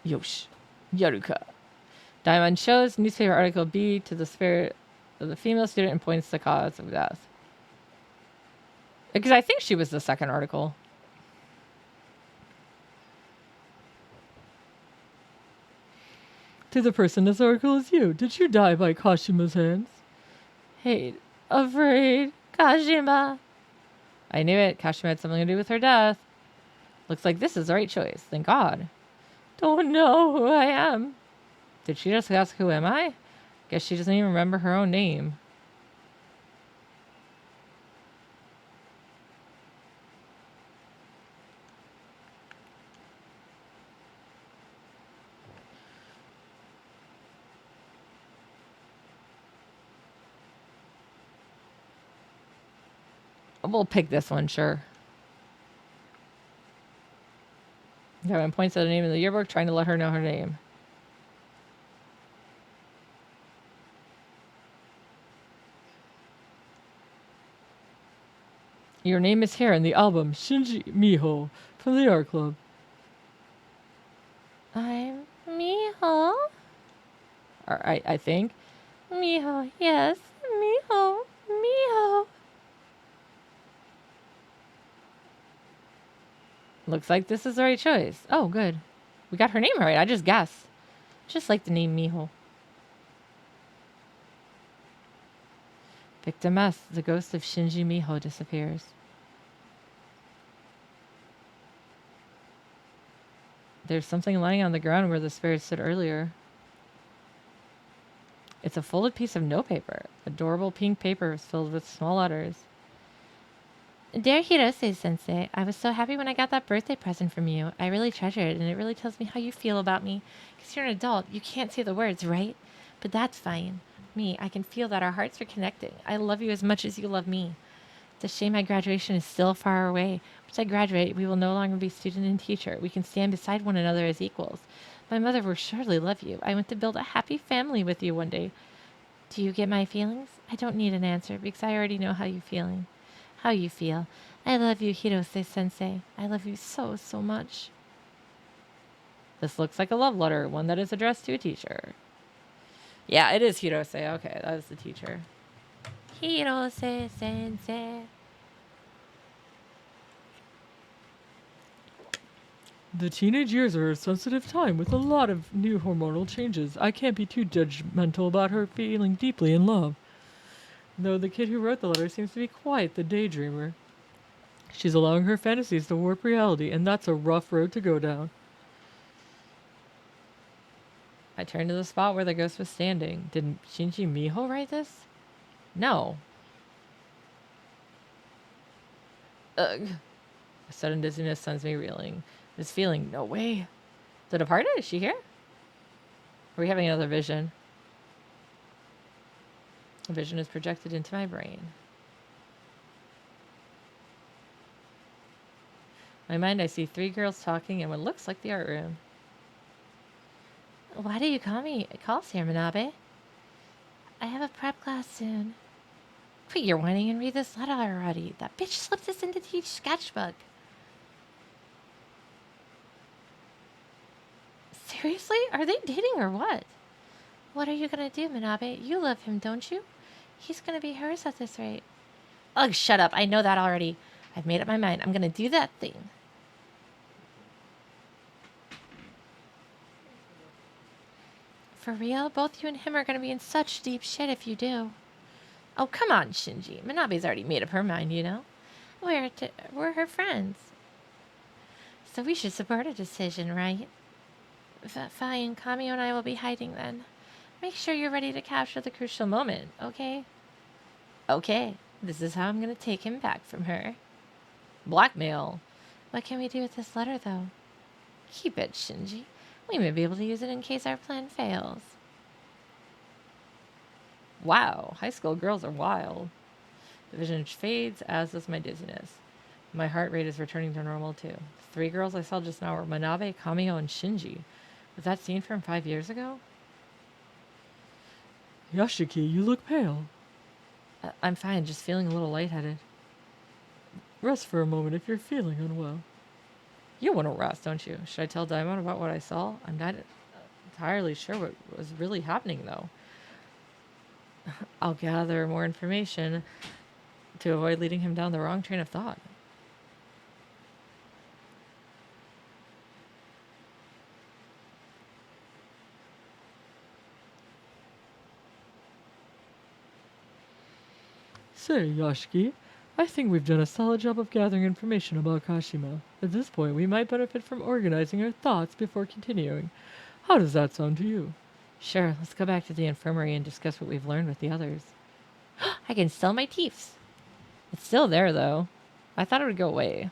Yosh. Yaruka. Diamond shows newspaper article B to the spirit of the female student and points the cause of death. Because I think she was the second article. To the person this article is you. Did you die by Kashima's hands? Hate. Afraid. Kashima. I knew it. Kashima had something to do with her death. Looks like this is the right choice. Thank God. Don't know who I am. Did she just ask who am I? Guess she doesn't even remember her own name. We'll pick this one, sure. Kevin points at the name in the yearbook, trying to let her know her name. Your name is here in the album Shinji Miho from the art club. I'm Miho. Or I think. Miho, yes. Miho. Miho. Looks like this is the right choice. Oh, good. We got her name right. I just guessed. Just like the name Miho. Victim S. The ghost of Shinji Miho disappears. There's something lying on the ground where the spirit stood earlier. It's a folded piece of notepaper. Adorable pink paper filled with small letters. Dear Hirose-sensei, I was so happy when I got that birthday present from you. I really treasure it, and it really tells me how you feel about me. Because you're an adult, you can't say the words, right? But that's fine. Me, I can feel that our hearts are connecting. I love you as much as you love me. It's a shame my graduation is still far away. Once I graduate, we will no longer be student and teacher. We can stand beside one another as equals. My mother will surely love you. I want to build a happy family with you one day. Do you get my feelings? I don't need an answer because I already know how you're feeling. How you feel. I love you, Hirose-sensei. I love you so, so much. This looks like a love letter, one that is addressed to a teacher. Yeah, it is Hirose. Okay, that is the teacher. Hirose-sensei. The teenage years are a sensitive time with a lot of new hormonal changes. I can't be too judgmental about her feeling deeply in love. Though the kid who wrote the letter seems to be quite the daydreamer. She's allowing her fantasies to warp reality, and that's a rough road to go down. I turned to the spot where the ghost was standing. Did Shinji Miho write this? No. Ugh. A sudden dizziness sends me reeling. This feeling, no way. The departed? Is she here? Are we having another vision? A vision is projected into my brain. In my mind, I see 3 girls talking in what looks like the art room. Why do you call here, Manabe? I have a prep class soon. Quit your whining and read this letter already. That bitch slipped this into the sketchbook. Seriously? Are they dating or what? What are you gonna do, Manabe? You love him, don't you? He's gonna be hers at this rate. Ugh, shut up. I know that already. I've made up my mind. I'm gonna do that thing. For real? Both you and him are gonna be in such deep shit if you do. Oh, come on, Shinji. Manabe's already made up her mind, you know? We're her friends. So we should support her decision, right? Fine, Kamio and I will be hiding then. Make sure you're ready to capture the crucial moment, okay? Okay, this is how I'm gonna take him back from her. Blackmail. What can we do with this letter, though? Keep it, Shinji. We may be able to use it in case our plan fails. Wow, high school girls are wild. The vision fades, as does my dizziness. My heart rate is returning to normal, too. The 3 girls I saw just now were Manabe, Kamio, and Shinji. Was that scene from 5 years ago? Yashiki, you look pale. I'm fine, just feeling a little lightheaded. Rest for a moment if you're feeling unwell. You want to rest, don't you? Should I tell Daimon about what I saw? I'm not entirely sure what was really happening, though. I'll gather more information to avoid leading him down the wrong train of thought. Say, Yashiki, I think we've done a solid job of gathering information about Kashima. At this point, we might benefit from organizing our thoughts before continuing. How does that sound to you? Sure, let's go back to the infirmary and discuss what we've learned with the others. I can sell my teeth. It's still there, though. I thought it would go away.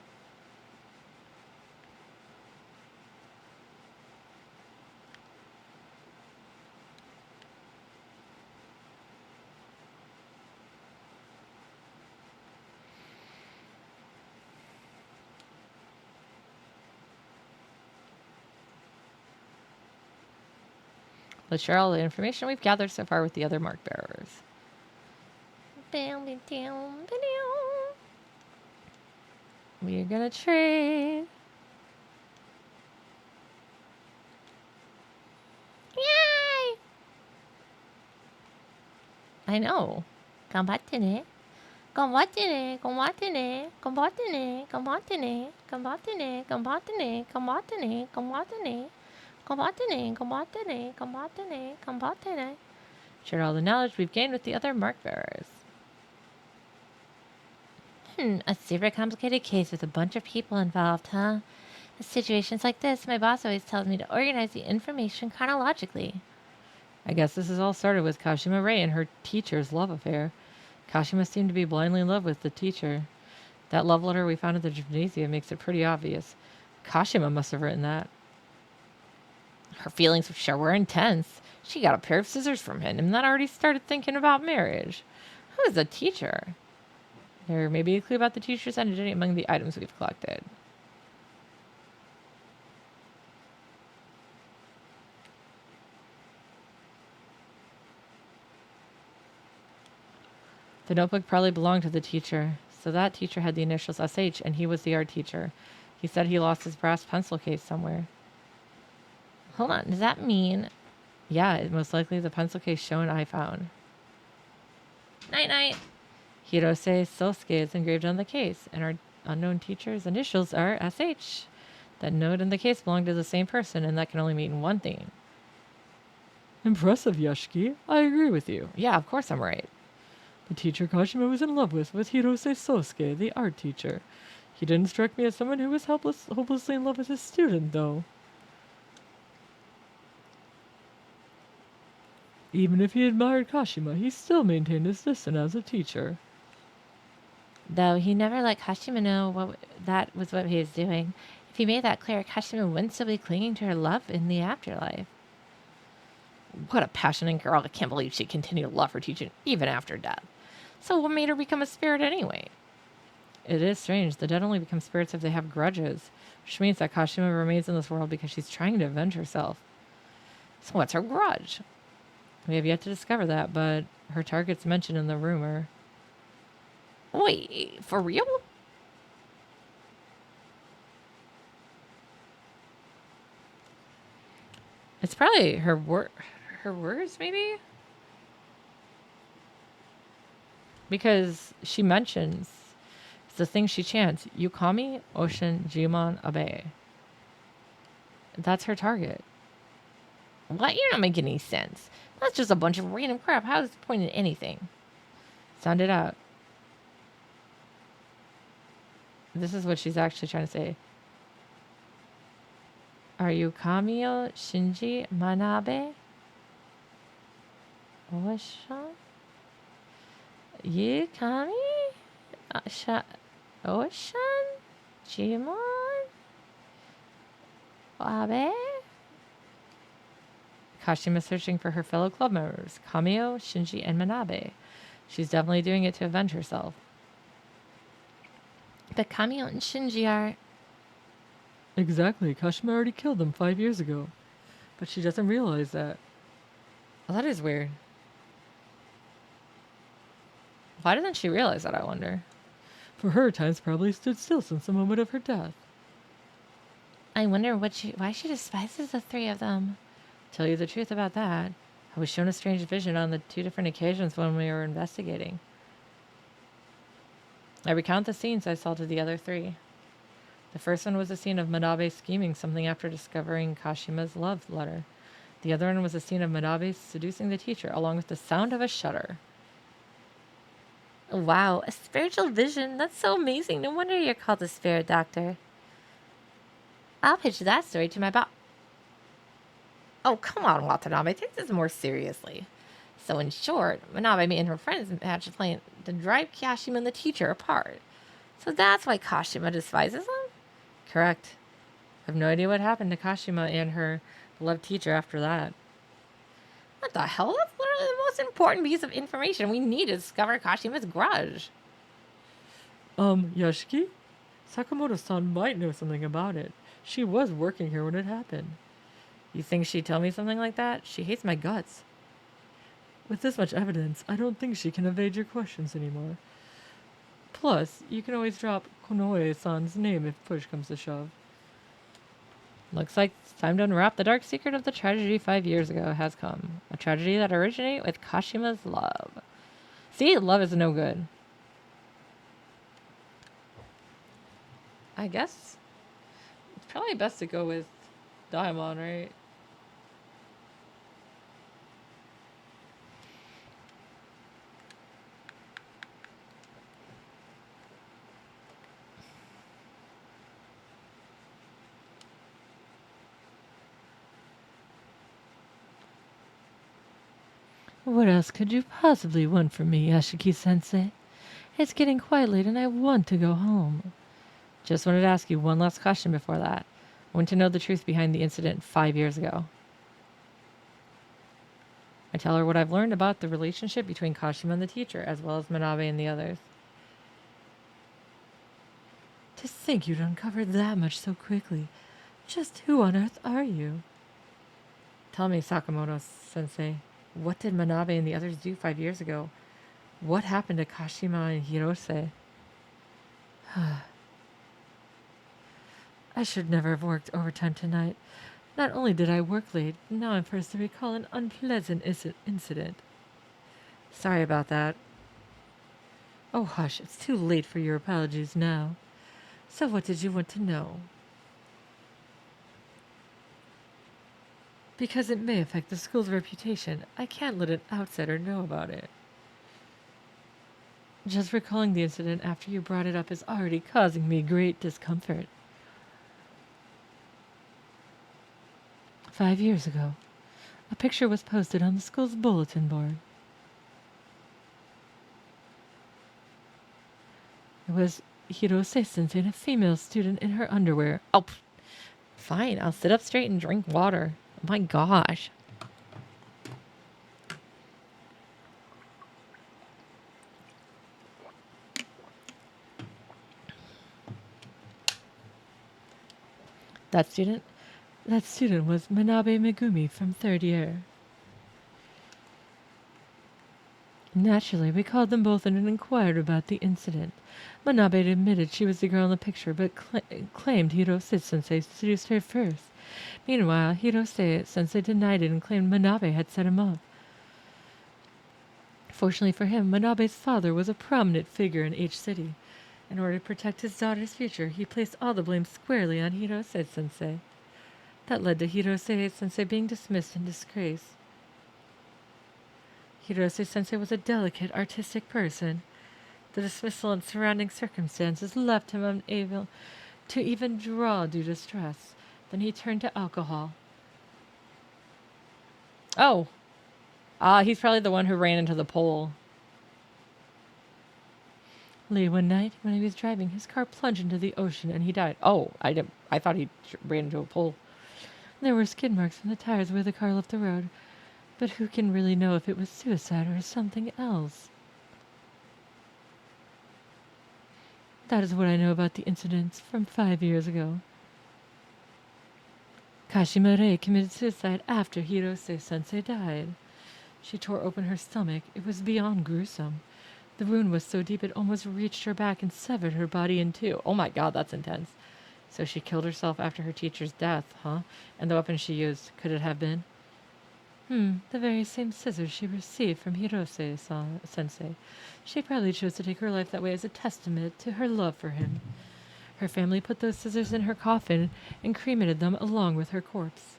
Let's share all the information we've gathered so far with the other mark bearers. We're gonna trade. Yay! I know. 頑張ってね。頑張ってね。頑張ってね。頑張ってね。頑張ってね。頑張ってね。頑張ってね。頑張ってね。頑張ってね。頑張ってね。頑張ってね。頑張ってね。頑張ってね。 Share all the knowledge we've gained with the other mark bearers. A super complicated case with a bunch of people involved, huh? In situations like this, my boss always tells me to organize the information chronologically. I guess this has all started with Kashima Rei and her teacher's love affair. Kashima seemed to be blindly in love with the teacher. That love letter we found at the gymnasium makes it pretty obvious. Kashima must have written that. Her feelings sure were intense. She got a pair of scissors from him and then already started thinking about marriage. Who is the teacher? There may be a clue about the teacher's identity among the items we've collected. The notebook probably belonged to the teacher. So that teacher had the initials SH and he was the art teacher. He said he lost his brass pencil case somewhere. Hold on, does that mean... Yeah, most likely the pencil case shown I found. Night-night. Hirose Sosuke is engraved on the case, and our unknown teacher's initials are SH. That note in the case belonged to the same person, and that can only mean one thing. Impressive, Yashiki. I agree with you. Yeah, of course I'm right. The teacher Kashima was in love with Hirose Sosuke, the art teacher. He didn't strike me as someone who was hopelessly in love with his student, though. Even if he admired Kashima, he still maintained his distance as a teacher. Though he never let Kashima know that was what he was doing. If he made that clear, Kashima wouldn't still be clinging to her love in the afterlife. What a passionate girl. I can't believe she continued to love her teacher even after death. So what made her become a spirit anyway? It is strange. The dead only become spirits if they have grudges, which means that Kashima remains in this world because she's trying to avenge herself. So what's her grudge? We have yet to discover that, but her target's mentioned in the rumor. Wait, for real? It's probably her words, maybe? Because she mentions it's the thing she chants, Yukami Ocean Jimon Abe. That's her target. What? You're not making any sense. That's just a bunch of random crap. How is it pointing at anything? Sound it out. This is what she's actually trying to say. Are you Kamio Shinji Manabe? Oshan? Yukami? Oshan? Jimon? Abe? Kashima's searching for her fellow club members, Kamio, Shinji, and Manabe. She's definitely doing it to avenge herself. But Kamio and Shinji are... Exactly. Kashima already killed them 5 years ago. But she doesn't realize that. Well, that is weird. Why doesn't she realize that, I wonder? For her, time's probably stood still since the moment of her death. I wonder why she despises the three of them. Tell you the truth about that, I was shown a strange vision on the 2 different occasions when we were investigating. I recount the scenes I saw to the other 3. The first one was a scene of Manabe scheming something after discovering Kashima's love letter. The other one was a scene of Manabe seducing the teacher, along with the sound of a shutter. Wow, a spiritual vision? That's so amazing. No wonder you're called the spirit doctor. I'll pitch that story to my boss. Oh, come on, Watanabe. Take this more seriously. So in short, Manabe and her friends matched a plan to drive Kashima and the teacher apart. So that's why Kashima despises them? Correct. I have no idea what happened to Kashima and her beloved teacher after that. What the hell? That's literally the most important piece of information we need to discover Kashima's grudge. Yashiki? Sakamoto-san might know something about it. She was working here when it happened. You think she'd tell me something like that? She hates my guts. With this much evidence, I don't think she can evade your questions anymore. Plus, you can always drop Konoe-san's name if push comes to shove. Looks like it's time to unwrap the dark secret of the tragedy 5 years ago has come. A tragedy that originated with Kashima's love. See, love is no good. I guess it's probably best to go with Daimon, right? What else could you possibly want from me, Yashiki-sensei? It's getting quite late and I want to go home. Just wanted to ask you one last question before that. I want to know the truth behind the incident 5 years ago. I tell her what I've learned about the relationship between Kashima and the teacher, as well as Manabe and the others. To think you'd uncover that much so quickly. Just who on earth are you? Tell me, Sakamoto-sensei, what did Manabe and the others do 5 years ago? What happened to Kashima and Hirose? I should never have worked overtime tonight. Not only did I work late, now I'm forced to recall an unpleasant incident. Sorry about that. Oh, hush, it's too late for your apologies now. So what did you want to know? Because it may affect the school's reputation, I can't let an outsider know about it. Just recalling the incident after you brought it up is already causing me great discomfort. 5 years ago, a picture was posted on the school's bulletin board. It was Hirose-sensei and a female student in her underwear. Oh, fine. I'll sit up straight and drink water. Oh my gosh. That student? That student was Manabe Megumi from 3rd year. Naturally, we called them both in and inquired about the incident. Manabe admitted she was the girl in the picture, but claimed Hirose-sensei seduced her first. Meanwhile, Hirose-sensei denied it and claimed Manabe had set him up. Fortunately for him, Manabe's father was a prominent figure in each city. In order to protect his daughter's future, he placed all the blame squarely on Hirose-sensei. That led to Hirose-sensei being dismissed in disgrace. Hirose-sensei was a delicate, artistic person. The dismissal and surrounding circumstances left him unable to even draw due to stress. Then he turned to alcohol. Oh. He's probably the one who ran into the pole. Late one night, when he was driving, his car plunged into the ocean and he died. Oh, I thought he ran into a pole. There were skid marks from the tires where the car left the road, but who can really know if it was suicide or something else? That is what I know about the incidents from 5 years ago. Kashima Rei committed suicide after Hirose-sensei died. She tore open her stomach. It was beyond gruesome. The wound was so deep it almost reached her back and severed her body in two. Oh my god, that's intense. So she killed herself after her teacher's death, huh? And the weapon she used, could it have been? The very same scissors she received from Hirose-sensei. She probably chose to take her life that way as a testament to her love for him. Her family put those scissors in her coffin and cremated them along with her corpse.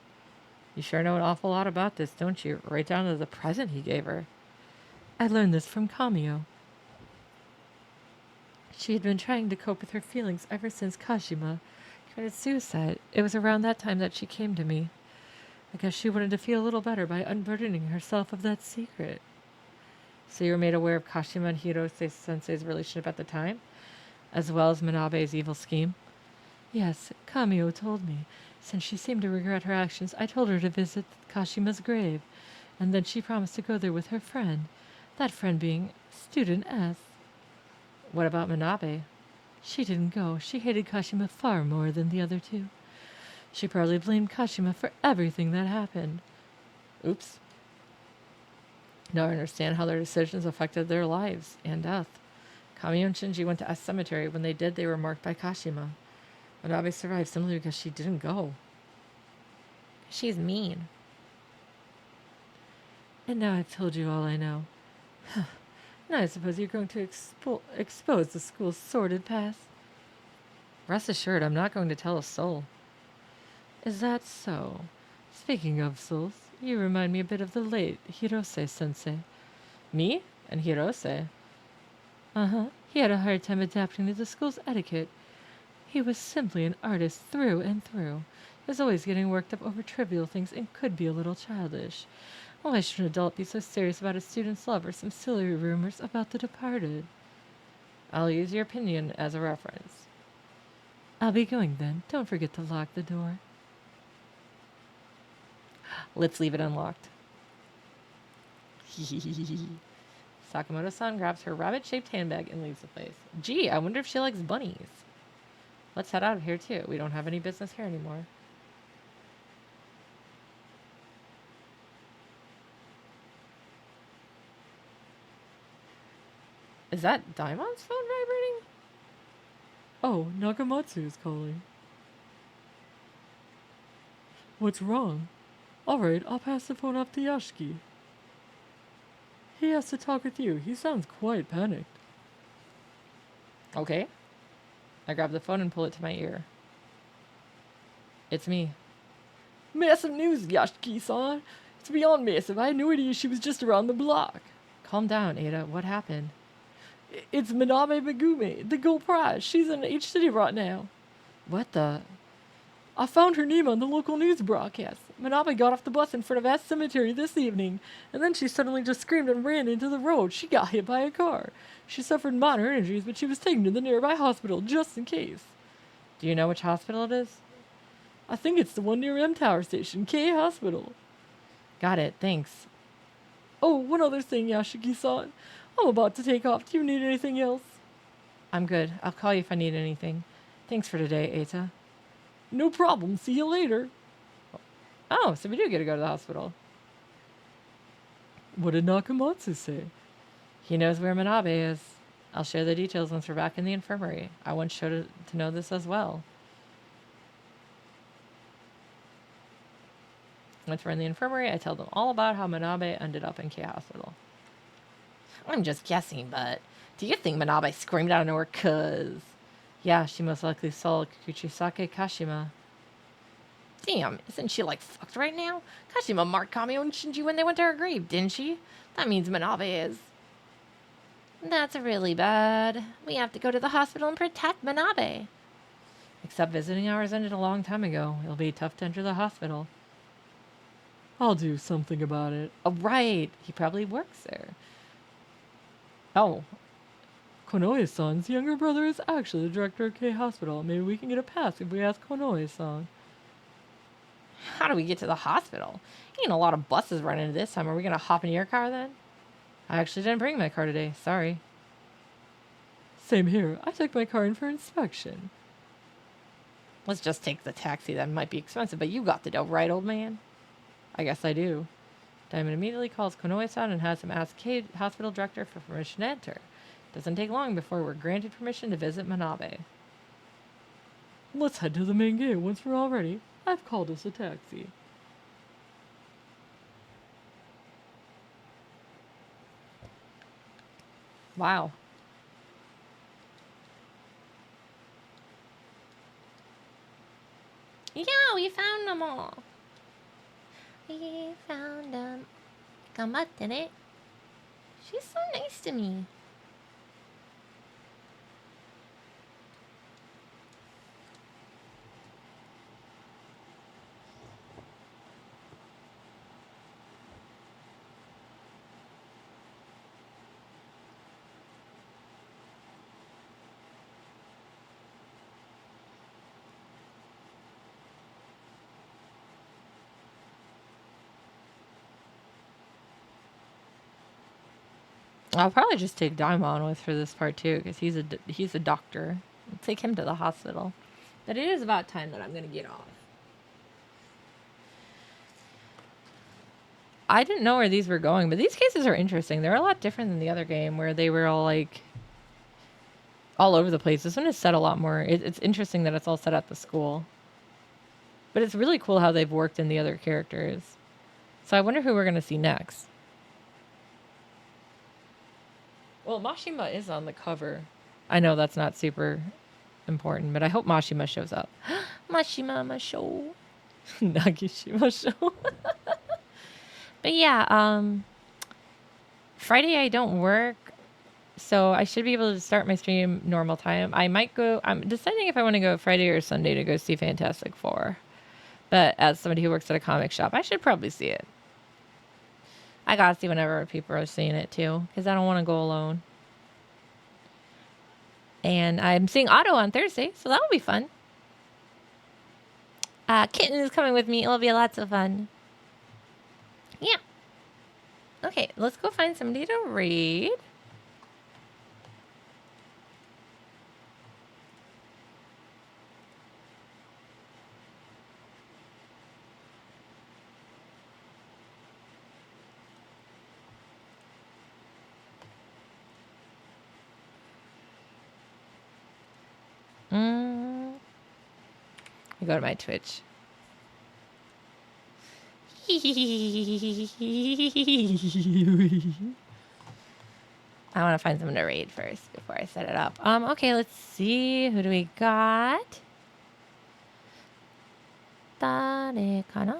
You sure know an awful lot about this, don't you? Right down to the present he gave her. I learned this from Kamio. She had been trying to cope with her feelings ever since Kashima committed suicide. It was around that time that she came to me. I guess she wanted to feel a little better by unburdening herself of that secret. So you were made aware of Kashima and Hirose-sensei's relationship at the time, as well as Manabe's evil scheme? Yes, Kamio told me. Since she seemed to regret her actions, I told her to visit Kashima's grave, and then she promised to go there with her friend, that friend being Student S. What about Manabe? She didn't go. She hated Kashima far more than the other two. She probably blamed Kashima for everything that happened. Oops. Now I understand how their decisions affected their lives and death. Kamio and Shinji went to S Cemetery. When they did, they were marked by Kashima. Manabe survived simply because she didn't go. She's mean. And now I've told you all I know. Now I suppose you're going to expose the school's sordid past. Rest assured, I'm not going to tell a soul. Is that so? Speaking of souls, you remind me a bit of the late Hirose-sensei. Me? And Hirose? Uh-huh. He had a hard time adapting to the school's etiquette. He was simply an artist through and through. He was always getting worked up over trivial things and could be a little childish. Why should an adult be so serious about a student's love or some silly rumors about the departed? I'll use your opinion as a reference. I'll be going then. Don't forget to lock the door. Let's leave it unlocked. Sakamoto-san grabs her rabbit-shaped handbag and leaves the place. Gee, I wonder if she likes bunnies. Let's head out of here, too. We don't have any business here anymore. Is that Daimon's phone vibrating? Oh, Nakamatsu is calling. What's wrong? Alright, I'll pass the phone off to Yashiki. He has to talk with you. He sounds quite panicked. Okay. I grab the phone and pull it to my ear. It's me. Massive news, Yashiki-san. It's beyond massive. I had no idea she was just around the block. Calm down, Ada. What happened? It's Manabe Megumi, the gold prize. She's in H-City right now. What the? I found her name on the local news broadcast. Manabe got off the bus in front of S Cemetery this evening, and then she suddenly just screamed and ran into the road. She got hit by a car. She suffered minor injuries, but she was taken to the nearby hospital just in case. Do you know which hospital it is? I think it's the one near M Tower Station, K Hospital. Got it. Thanks. Oh, one other thing, Yashiki-san. I'm about to take off. Do you need anything else? I'm good. I'll call you if I need anything. Thanks for today, Eita. No problem. See you later. Oh, so we do get to go to the hospital. What did Nakamatsu say? He knows where Manabe is. I'll share the details once we're back in the infirmary. I want Shota to know this as well. Once we're in the infirmary, I tell them all about how Manabe ended up in K Hospital. I'm just guessing, but do you think Manabe screamed out of nowhere 'cause... Yeah, she most likely saw Kuchisake Kashima. Damn, isn't she like fucked right now? Kashima marked Kamio and Shinji when they went to her grave, didn't she? That means Manabe is... That's really bad. We have to go to the hospital and protect Manabe. Except visiting hours ended a long time ago. It'll be tough to enter the hospital. I'll do something about it. Oh, right. He probably works there. Oh. Konoe-san's younger brother is actually the director of K Hospital. Maybe we can get a pass if we ask Konoe-san. How do we get to the hospital? Ain't a lot of buses running this time. Are we gonna hop in your car then? I actually didn't bring my car today. Sorry. Same here. I took my car in for inspection. Let's just take the taxi. That might be expensive, but you got the dough, right, old man? I guess I do. Diamond immediately calls Konoe-san and has him ask hospital director for permission to enter. Doesn't take long before we're granted permission to visit Manabe. Let's head to the main gate once we're all ready. I've called us a taxi. Wow. Yeah, we found them all. We found them. Gambatte ne. She's so nice to me. I'll probably just take Daimon with for this part too, because he's a doctor. I'll take him to the hospital. But it is about time that I'm gonna get off. I didn't know where these were going, but these cases are interesting. They're a lot different than the other game where they were all like all over the place. This one is set a lot more. It's interesting that it's all set at the school. But it's really cool how they've worked in the other characters. So I wonder who we're gonna see next. Well, Mashima is on the cover. I know that's not super important, but I hope Mashima shows up. Mashima Masho. Nagishima show. But yeah, Friday I don't work, so I should be able to start my stream normal time. I might go, I'm deciding if I want to go Friday or Sunday to go see Fantastic Four. But as somebody who works at a comic shop, I should probably see it. I gotta see whenever people are seeing it too, because I don't want to go alone. And I'm seeing Otto on Thursday, so that'll be fun. Kitten is coming with me. It'll be lots of fun. Yeah. Okay, let's go find somebody to read. I go to my Twitch. I want to find someone to raid first before I set it up. Okay, let's see. Who do we got? Dare kana?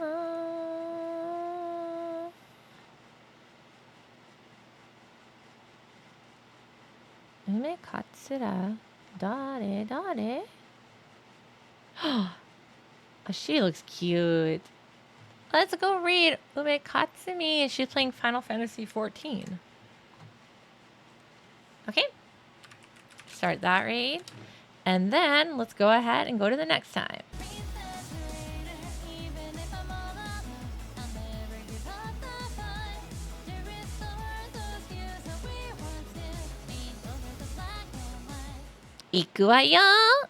Ume Katsura. Dare? Oh, she looks cute. Let's go read Ume Katsumi. She's playing Final Fantasy XIV. Okay. Start that raid. And then let's go ahead and go to the next time. Ikuwayo!